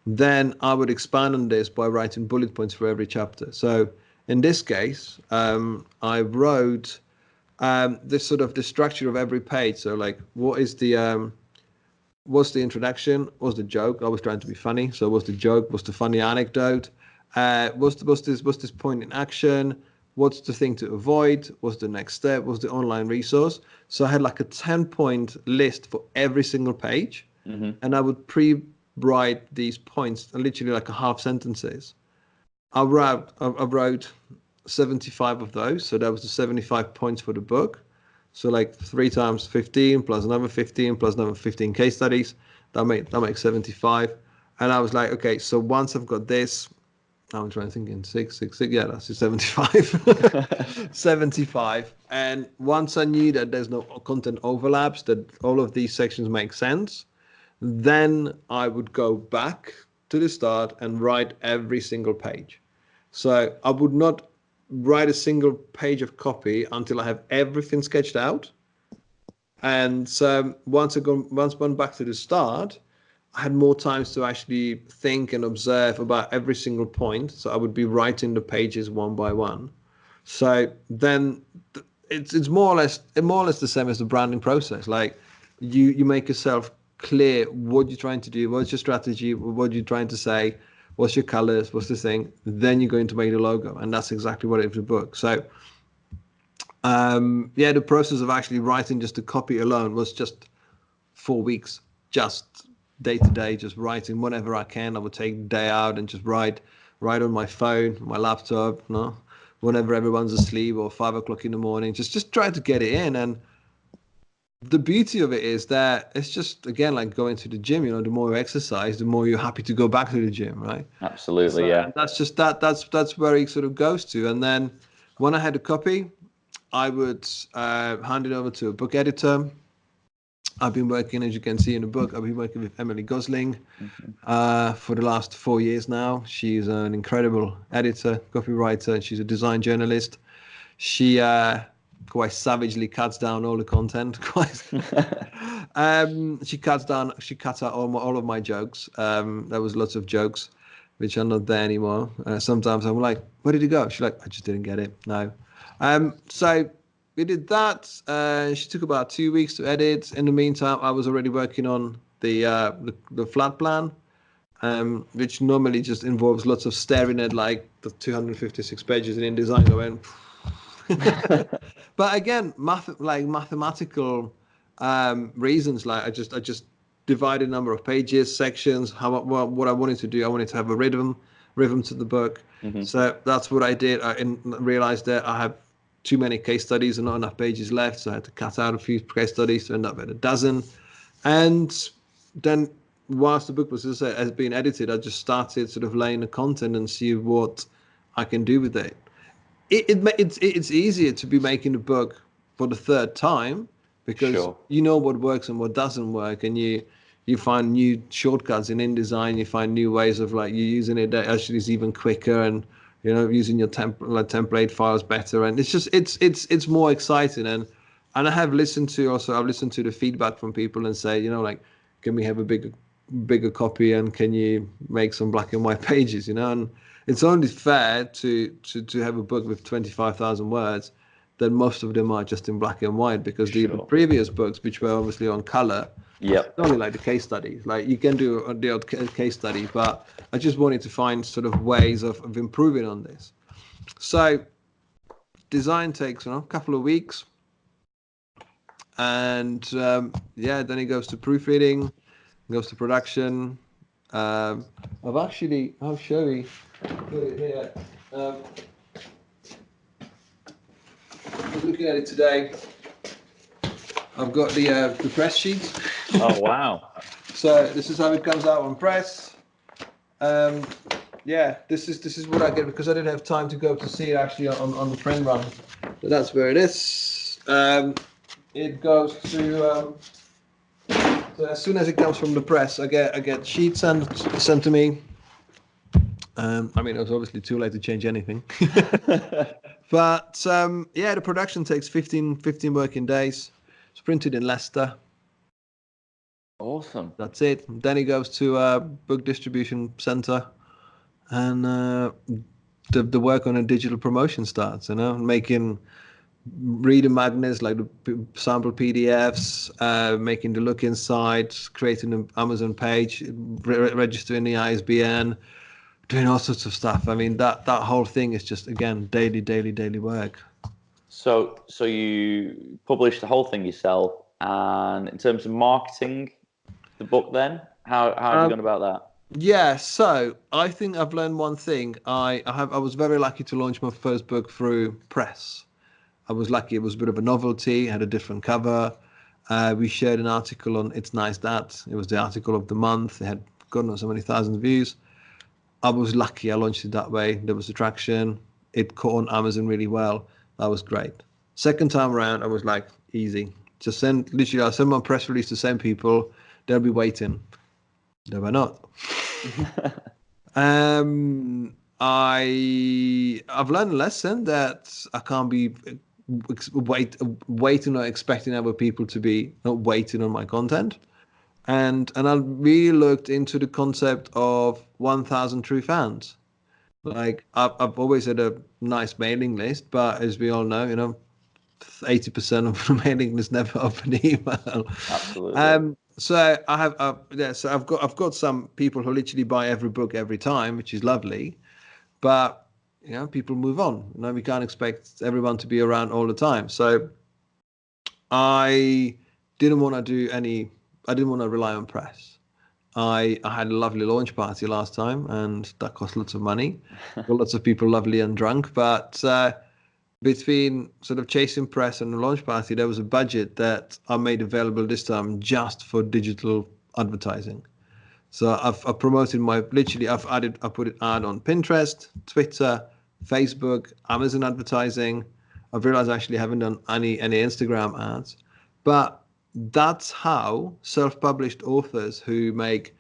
Speaker 2: then I would expand on this by writing bullet points for every chapter. So in this case, I wrote this sort of the structure of every page. So, like, what's the introduction? What's the joke? I was trying to be funny. So what's the joke? What's the funny anecdote? What's this point in action? What's the thing to avoid? What's the next step? What's the online resource? So I had like a 10-point list for every single page, and I would pre-write these points, literally like a half sentences. I wrote 75 of those, so that was the 75 points for the book. So like 3 times 15 plus another 15 plus another 15 case studies, that makes 75. And I was like, okay, so once I've got this, I'm trying to think in 6, yeah, that's 75. 75. And once I knew that there's no content overlaps, that all of these sections make sense, then I would go back to the start and write every single page. So I would not write a single page of copy until I have everything sketched out. And so once gone back to the start, I had more time to actually think and observe about every single point. So I would be writing the pages one by one. So then it's more or less the same as the branding process. Like, you make yourself clear what you're trying to do, what's your strategy, what you're trying to say, what's your colors, what's the thing. Then you're going to make the logo, and that's exactly what it is the book. So the process of actually writing just the copy alone was just 4 weeks, just day to day, just writing whenever I can. I would take the day out and just write on my phone, my laptop, whenever everyone's asleep, or 5 o'clock in the morning, just try to get it in. And the beauty of it is that it's just, again, like going to the gym. The more you exercise, the more you're happy to go back to the gym, right?
Speaker 1: Absolutely.
Speaker 2: So,
Speaker 1: yeah.
Speaker 2: That's just that's where it sort of goes to. And then when I had a copy, I would hand it over to a book editor. I've been working, as you can see in the book, I've been working with Emily Gosling for the last 4 years now. She's an incredible editor, copywriter, and she's a design journalist. She quite savagely cuts down all the content. She cuts out all of my jokes. There was lots of jokes which are not there anymore. Sometimes I'm like, where did it go? She's like, I just didn't get it. No. So we did that. She took about 2 weeks to edit. In the meantime, I was already working on the flat plan, which normally just involves lots of staring at like the 256 pages in InDesign going. But again, mathematical reasons. Like I just divided a number of pages, sections. What I wanted to do, I wanted to have a rhythm to the book.
Speaker 1: Mm-hmm.
Speaker 2: So that's what I did. I realized that I have too many case studies and not enough pages left, so I had to cut out a few case studies to end up at a dozen. And then, whilst the book was has been edited, I just started sort of laying the content and see what I can do with it. It's easier to be making a book for the third time because you know what works and what doesn't work, and you find new shortcuts in InDesign. You find new ways of like you using it that actually is even quicker, and using your template files better, and it's more exciting. And I have listened to the feedback from people and say, like, can we have a bigger copy, and can you make some black and white pages, and it's only fair to have a book with 25,000 words that most of them are just in black and white, because the previous books, which were obviously on color, only like the case studies. Like you can do the odd case study, but I just wanted to find sort of ways of improving on this. So design takes a couple of weeks, and then it goes to proofreading, goes to production. I'll show you. Put it here. Looking at it today, I've got the press sheet.
Speaker 1: Oh wow!
Speaker 2: So this is how it comes out on press. This is what I get because I didn't have time to go to see it actually on the print run. So that's where it is. It goes to. So as soon as it comes from the press, I get sheets sent to me. It was obviously too late to change anything. But the production takes 15 working days. It's printed in Leicester.
Speaker 1: Awesome.
Speaker 2: That's it. Then it goes to a book distribution center, and the work on a digital promotion starts. Making reader magnets, like the sample PDFs, making the look inside, creating an Amazon page, registering the ISBN, doing all sorts of stuff. I mean, that whole thing is just, again, daily work.
Speaker 1: So you published the whole thing yourself, and in terms of marketing the book, then how have you gone about that?
Speaker 2: Yeah, so I think I've learned one thing. I was very lucky to launch my first book through press. I was lucky. It was a bit of a novelty. Had a different cover. We shared an article on It's Nice That. It was the article of the month. It had God knows how many thousands of views. I was lucky. I launched it that way. There was attraction. It caught on Amazon really well. That was great. Second time around, I was like, easy. Just I'll send my press release to send people. They'll be waiting. They were not. I've learned a lesson that I can't be waiting or expecting other people to be not waiting on my content. And I really looked into the concept of 1,000 true fans. Like I've always had a nice mailing list, but as we all know, 80% of the mailing list never open email.
Speaker 1: Absolutely.
Speaker 2: So I have, I've got some people who literally buy every book every time, which is lovely, but people move on. We can't expect everyone to be around all the time. So I didn't want to rely on press. I had a lovely launch party last time, and that cost lots of money. Got lots of people lovely and drunk, but between sort of chasing press and the launch party, there was a budget that I made available this time just for digital advertising. So I've promoted I put an ad on Pinterest, Twitter, Facebook, Amazon advertising. I've realized I actually haven't done any Instagram ads, but that's how self-published authors who make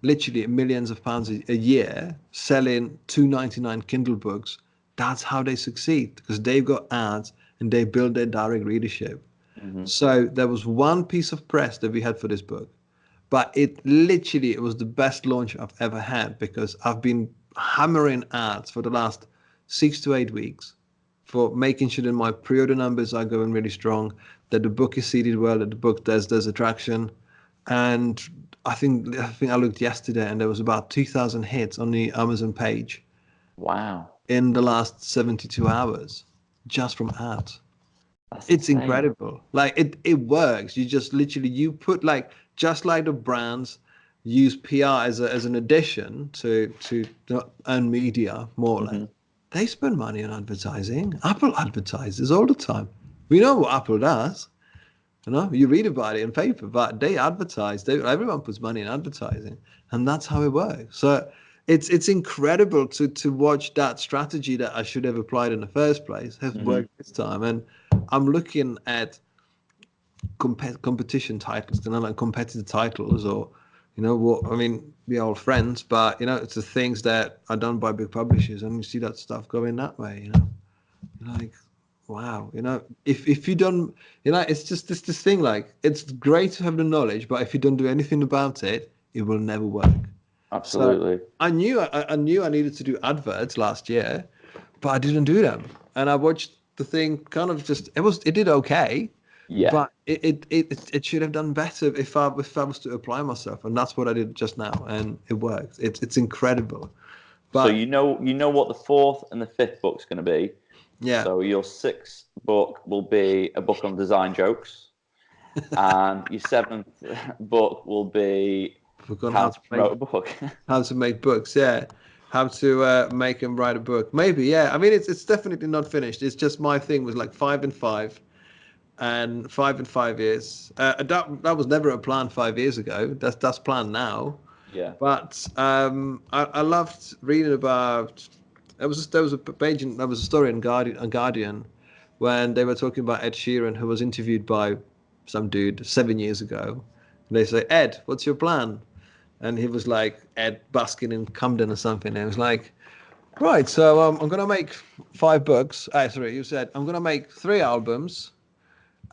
Speaker 2: literally millions of pounds a year selling $2.99 Kindle books, that's how they succeed, because they've got ads and they build their direct readership. So there was one piece of press that we had for this book, but it was the best launch I've ever had, because I've been hammering ads for the last 6 to 8 weeks for making sure that my pre-order numbers are going really strong, that the book is seeded well, that the book does attraction. And I think I looked yesterday and there was about 2,000 hits on the Amazon page.
Speaker 1: Wow.
Speaker 2: In the last 72 hours, just from ads.
Speaker 1: That's
Speaker 2: it's
Speaker 1: insane.
Speaker 2: Incredible. Like it works. You just literally, you put, like, just like the brands use PR as an addition to earn media, more or less. They spend money on advertising. Apple advertises all the time. We know what Apple does. You know, you read about it in paper, but they advertise. Everyone puts money in advertising, and that's how it works. So it's incredible to watch that strategy that I should have applied in the first place has worked this time. And I'm looking at competition titles, like competitor titles, or, you know what I mean, we're all friends, but, you know, it's the things that are done by big publishers, and you see that stuff going that way, you know, like, wow, you know, if you don't, you know, it's just this thing, like, it's great to have the knowledge, but if you don't do anything about it, it will never work.
Speaker 1: Absolutely.
Speaker 2: So I knew I needed to do adverts last year, but I didn't do them, and I watched the thing kind of just, it did okay.
Speaker 1: Yeah.
Speaker 2: But it should have done better if I was to apply myself, and that's what I did just now, and it worked. It's incredible. But
Speaker 1: so you know what the 4th and the 5th book's going to be.
Speaker 2: Yeah.
Speaker 1: So your 6th book will be a book on design jokes, and your 7th book will be how to promote a book.
Speaker 2: How to make books, yeah. How to make and write a book. Maybe, yeah. I mean, it's definitely not finished. It's just my thing was like 5 and 5. And 5 and 5 years. That was never a plan 5 years ago. That's planned now.
Speaker 1: Yeah.
Speaker 2: But I loved reading about. There was a page. There was a story in Guardian when they were talking about Ed Sheeran, who was interviewed by some dude 7 years ago. And they say, Ed, what's your plan? And he was like, Ed basking in Camden or something. And it was like, right, so I'm gonna make 5 books. Sorry, you said I'm gonna make 3 albums.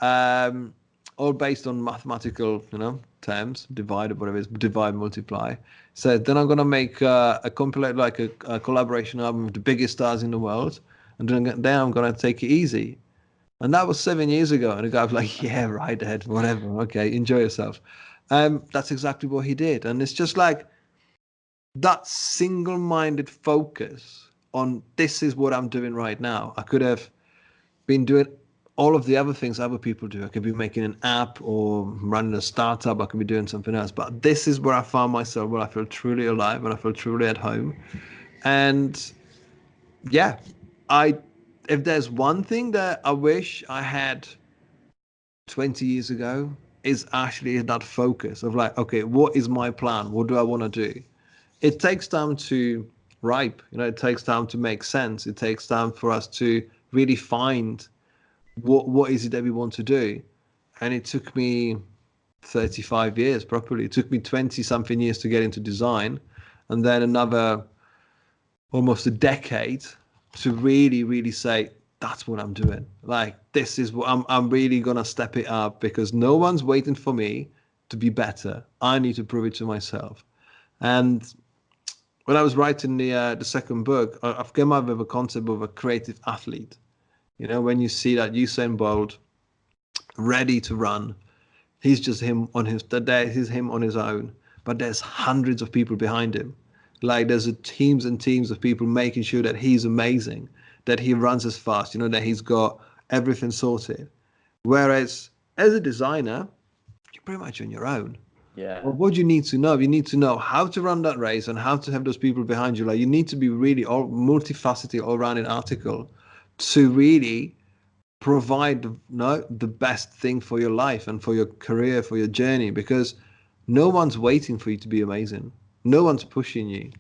Speaker 2: All based on mathematical, you know, terms, divide, whatever it is, divide, multiply. So then I'm gonna make a compilate, like a collaboration album with the biggest stars in the world, and then I'm gonna take it easy. And that was 7 years ago, and the guy was like, "Yeah, right, Ed, whatever, okay, enjoy yourself." That's exactly what he did, and it's just like that single-minded focus on this is what I'm doing right now. I could have been doing all of the other things other people do. I could be making an app or running a startup. I could be doing something else. But this is where I found myself, where I feel truly alive and I feel truly at home. And yeah, if there's one thing that I wish I had 20 years ago, is actually that focus of like, okay, what is my plan? What do I want to do? It takes time to ripe. You know, it takes time to make sense. It takes time for us to really find what is it that we want to do. And it took me 35 years properly. It took me 20 something years to get into design, and then another almost a decade to really say that's what I'm doing. Like, this is what I'm really gonna step it up, because no one's waiting for me to be better. I need to prove it to myself. And when I was writing the second book, I've come up with a concept of a creative athlete. You know, when you see that Usain Bolt ready to run, he's just him on his own, but there's hundreds of people behind him. Like, there's teams and teams of people making sure that he's amazing, that he runs as fast, you know, that he's got everything sorted. Whereas as a designer, you're pretty much on your own.
Speaker 1: Yeah.
Speaker 2: Well, what do you need to know? You need to know how to run that race and how to have those people behind you. Like, you need to be really all multifaceted, all-rounded article to really provide the best thing for your life and for your career, for your journey, because no one's waiting for you to be amazing. No one's pushing you.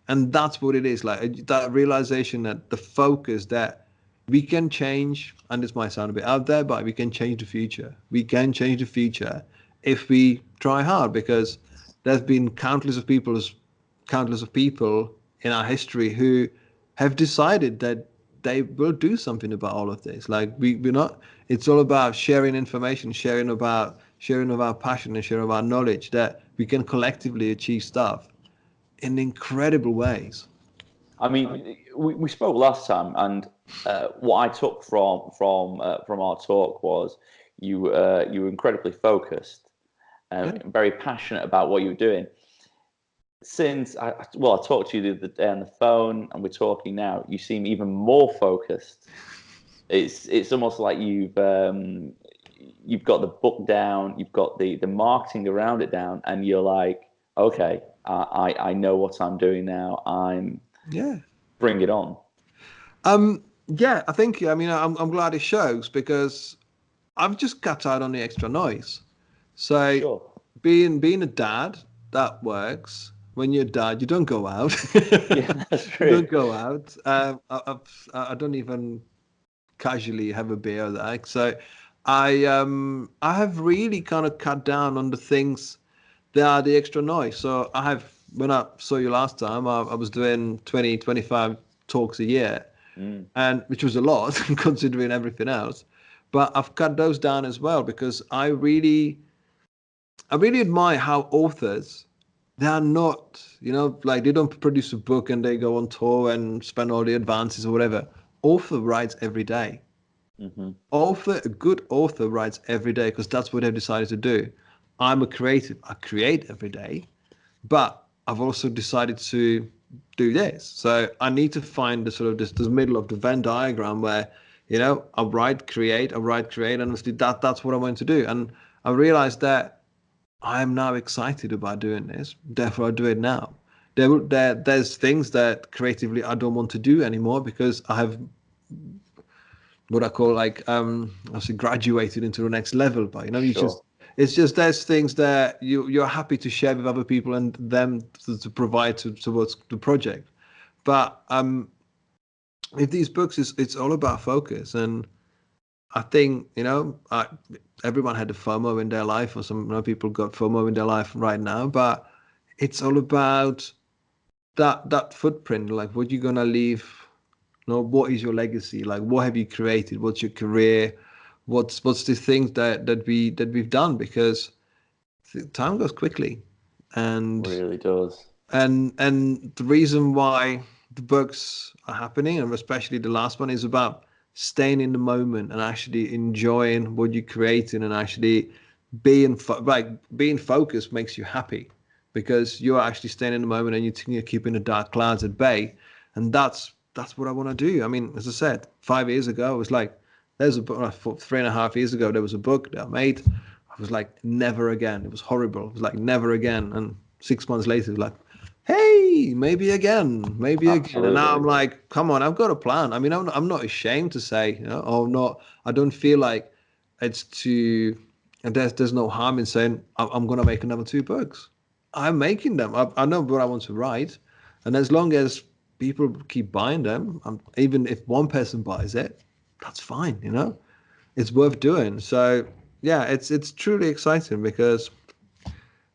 Speaker 2: And that's what it is, like that realization, that the focus that we can change, and this might sound a bit out there, but we can change the future. We can change the future if we try hard, because there's been countless of people in our history who have decided that they will do something about all of this. Like we're not. It's all about sharing information, sharing of our passion, and sharing of our knowledge that we can collectively achieve stuff in incredible ways.
Speaker 1: I mean, we spoke last time, and what I took from our talk was you were incredibly focused and very passionate about what you were doing. Since I talked to you the other day on the phone, and we're talking now, you seem even more focused. It's almost like you've got the book down, you've got the marketing around it down, and you're like, okay, I know what I'm doing now. Bring it on.
Speaker 2: Yeah, I think. I mean, I'm glad it shows because I've just cut out on the extra noise. So
Speaker 1: Sure.
Speaker 2: being a dad, that works. When you're a dad, you don't go out.
Speaker 1: Yeah, that's true.
Speaker 2: You don't go out. I don't even casually have a beer. Like so, I have really kind of cut down on the things that are the extra noise. So when I saw you last time, I was doing 20, 25 talks a year, and which was a lot considering everything else. But I've cut those down as well because I really admire how authors, they are not, like they don't produce a book and they go on tour and spend all the advances or whatever. Author writes every day. A good author writes every day because that's what they've decided to do. I'm a creative. I create every day, but I've also decided to do this. So I need to find the sort of this middle of the Venn diagram where, I write, create, and honestly, that's what I want to do. And I realized that I'm now excited about doing this. Therefore, I do it now. There's things that creatively I don't want to do anymore because I have what I call like obviously graduated into the next level. But it's just there's things that you're happy to share with other people and them to provide towards the project. But with these books, it's all about focus. And I think everyone had the FOMO in their life, or some people got FOMO in their life right now. But it's all about that footprint, like what you're gonna leave. What is your legacy? Like, what have you created? What's your career? What's the things that we've done? Because time goes quickly, and
Speaker 1: It really does.
Speaker 2: And the reason why the books are happening, and especially the last one, is about staying in the moment and actually enjoying what you're creating, and actually being focused makes you happy because you're actually staying in the moment and you're keeping the dark clouds at bay, and that's what I want to do. I mean, as I said, 5 years ago, it was like, there's a book, 3.5 years ago, there was a book that I made. I was like, never again. It was horrible. It was like, never again. And 6 months later, it was like, hey, maybe again.
Speaker 1: Absolutely.
Speaker 2: And now I'm like, come on, I've got a plan. I mean, I'm not ashamed to say, I don't feel like it's too, and there's no harm in saying, I'm going to make another 2 books. I'm making them. I know what I want to write. And as long as people keep buying them, even if one person buys it, that's fine. It's worth doing. So yeah, it's truly exciting because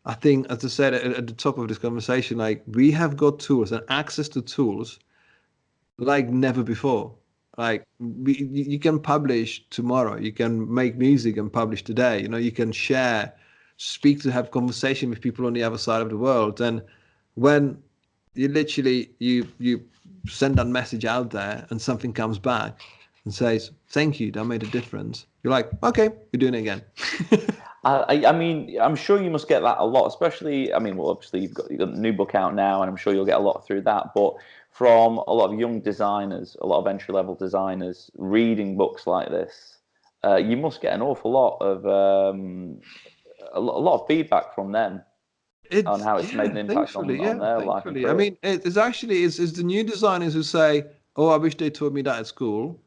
Speaker 2: I think, as I said at the top of this conversation, like we have got tools and access to tools like never before. Like you can publish tomorrow, you can make music and publish today. You can share, speak, to have conversation with people on the other side of the world. And when you literally you send that message out there and something comes back and says, thank you, that made a difference, you're like, okay, we're doing it again.
Speaker 1: I mean, I'm sure you must get that a lot, especially, I mean, well, obviously you've got a new book out now, and I'm sure you'll get a lot through that, but from a lot of young designers, a lot of entry-level designers reading books like this, you must get an awful lot of a lot of feedback from them on how it's made an impact on their life and career.
Speaker 2: I mean, it's actually it's the new designers who say, oh, I wish they taught me that at school.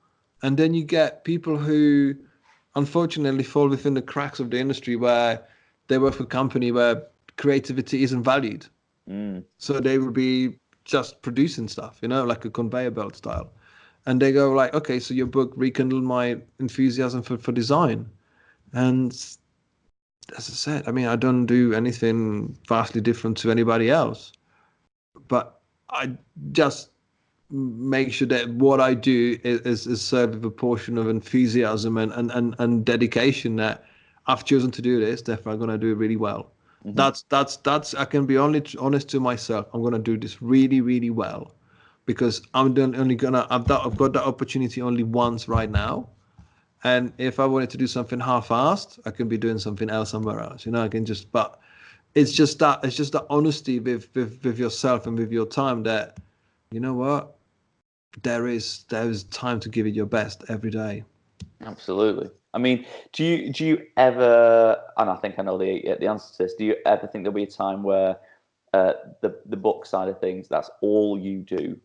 Speaker 2: And then you get people who unfortunately fall within the cracks of the industry where they work for a company where creativity isn't valued. So they will be just producing stuff, like a conveyor belt style. And they go like, okay, so your book rekindled my enthusiasm for design. And as I said, I mean, I don't do anything vastly different to anybody else, but I just make sure that what I do is served with a portion of enthusiasm and dedication, that I've chosen to do this, therefore I'm going to do it really well. That's I can be honest to myself. I'm going to do this really, really well, because I've got that opportunity only once right now. And if I wanted to do something half-assed, I can be doing something else somewhere else. I can just, but it's just that honesty with yourself and with your time, that, you know what, there is time to give it your best every day.
Speaker 1: Absolutely. I mean, do you ever, and I think I know the answer to this, do you ever think there'll be a time where the book side of things, that's all you do,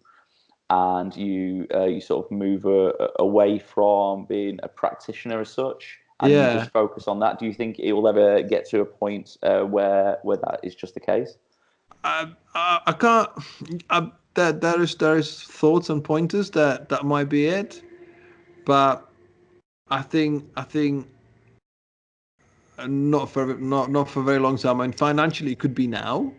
Speaker 1: and you sort of move away from being a practitioner as such, and you just focus on that? Do you think it will ever get to a point where that is just the case?
Speaker 2: I can't. There is thoughts and pointers that might be it, but I think not for a very long time. I mean, financially, it could be now.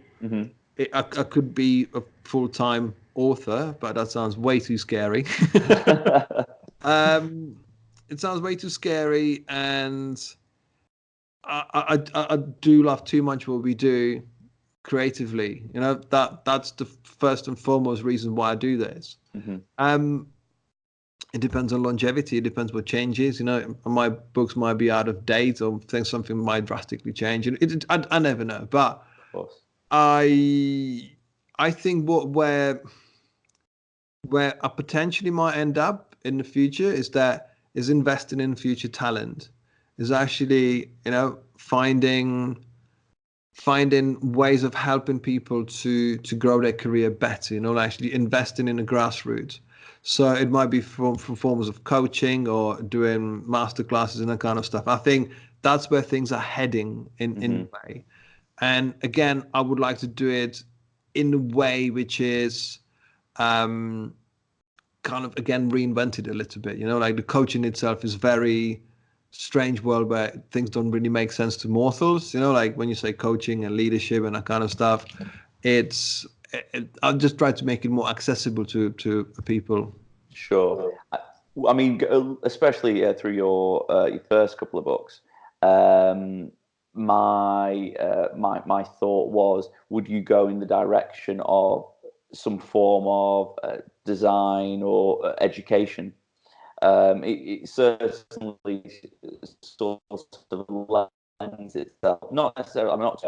Speaker 2: I could be a full-time author, but that sounds way too scary. It sounds way too scary, and I do love too much what we do creatively. That's the first and foremost reason why I do this. It depends on longevity. It depends what changes. My books might be out of date, or something might drastically change. I never know. But I think where I potentially might end up in the future is investing in future talent. Is actually finding ways of helping people to grow their career better. Actually investing in the grassroots. So it might be from forms of coaching or doing masterclasses and that kind of stuff. I think that's where things are heading in a way. And again, I would like to do it in a way which is kind of, again, reinvented a little bit. Like the coaching itself is very strange world where things don't really make sense to mortals. Like when you say coaching and leadership and that kind of stuff, I'll just try to make it more accessible to people.
Speaker 1: Sure. I mean, especially through your first couple of books, my thought was, would you go in the direction of some form of design or education? It certainly sort of lends itself. Not necessarily, I'm not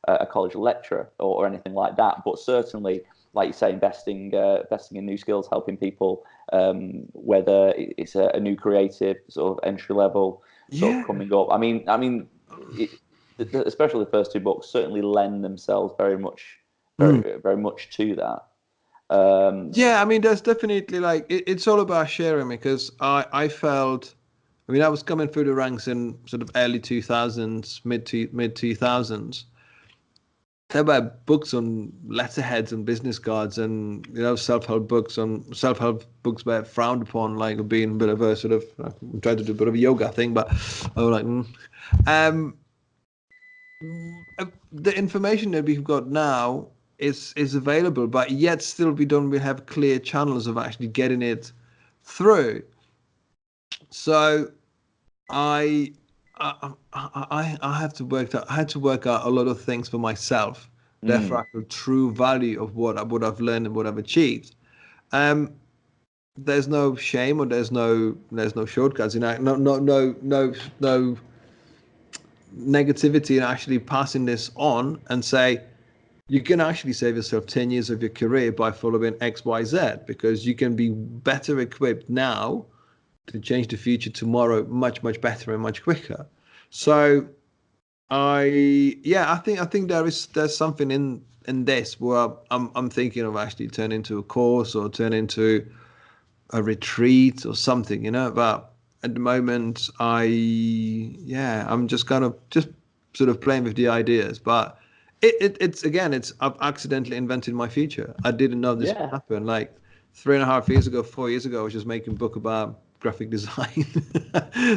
Speaker 1: a college lecturer or anything like that, but certainly, like you say, investing in new skills, helping people, whether it's a new creative sort of entry level sort of coming up. I mean, especially the first two books certainly lend themselves very much to that.
Speaker 2: I mean, there's definitely, like, it's all about sharing, because I felt, I mean, I was coming through the ranks in sort of early 2000s, mid 2000s. There were books on letterheads and business cards, and self-help books were frowned upon, like being a bit of a sort of, I tried to do a bit of a yoga thing, but I was like, the information that we've got now is available, but yet still we don't really have clear channels of actually getting it through. So I have to work out. I had to work out a lot of things for myself. Therefore, the true value of what I've learned and what I've achieved. There's no shame, or there's no shortcuts. No negativity in actually passing this on and say, you can actually save yourself 10 years of your career by following X, Y, Z, because you can be better equipped now to change the future tomorrow much, much better and much quicker. So I think there's something in this where I'm thinking of actually turning into a course or turn into a retreat or something, but at the moment I'm just kind of just sort of playing with the ideas, but I've accidentally invented my future. I didn't know this would happen. Like 4 years ago, I was just making a book about graphic design.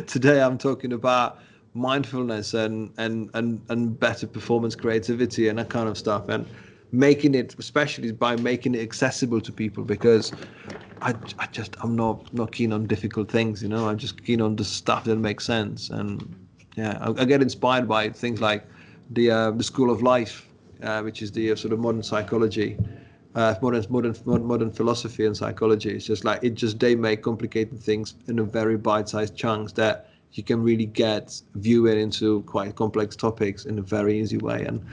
Speaker 2: Today, I'm talking about mindfulness and better performance creativity and that kind of stuff. And making it, especially by making it accessible to people, because I'm not keen on difficult things, I'm just keen on the stuff that makes sense. And yeah, I get inspired by things like the School of Life, which is the sort of modern psychology, modern philosophy and psychology. It's just like they make complicated things in a very bite-sized chunks that you can really view it into quite complex topics in a very easy way. And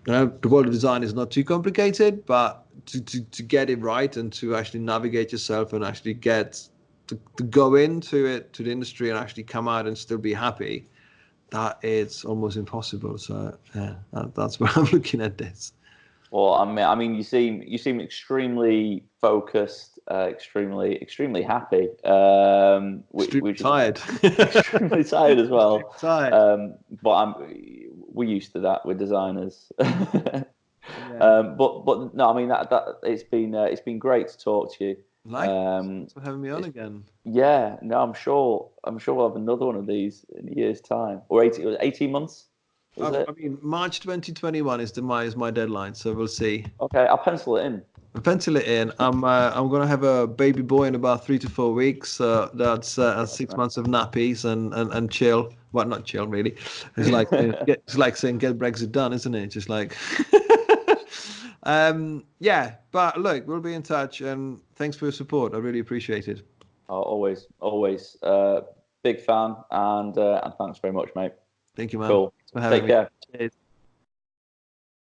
Speaker 2: the world of design is not too complicated, but to get it right and to actually navigate yourself and actually get to go into it, to the industry, and actually come out and still be happy, that is almost impossible. So yeah, that's where I'm looking at this.
Speaker 1: Well, I mean, you seem extremely focused, extremely happy.
Speaker 2: Extremely tired.
Speaker 1: Extremely tired as well.
Speaker 2: Tired.
Speaker 1: But we're used to that. We're designers.
Speaker 2: Yeah.
Speaker 1: But no, I mean that it's been great to talk to you.
Speaker 2: Thanks for having me on again.
Speaker 1: Yeah, no, I'm sure we'll have another one of these in a year's time, or 18 months.
Speaker 2: I mean, March 2021 is my deadline, so we'll see.
Speaker 1: Okay, I'll pencil it in.
Speaker 2: I'll pencil it in. I'm gonna have a baby boy in about 3 to 4 weeks. That's 6 months of nappies and chill. Well, not chill really. It's like it's like saying get Brexit done, isn't it? Just like. Yeah, but look, we'll be in touch, and thanks for your support. I really appreciate it.
Speaker 1: Oh, always. Big fan, and thanks very much, mate.
Speaker 2: Thank you, man.
Speaker 1: Cool.
Speaker 2: Thanks for having
Speaker 1: Take
Speaker 2: me.
Speaker 1: care.
Speaker 2: Cheers.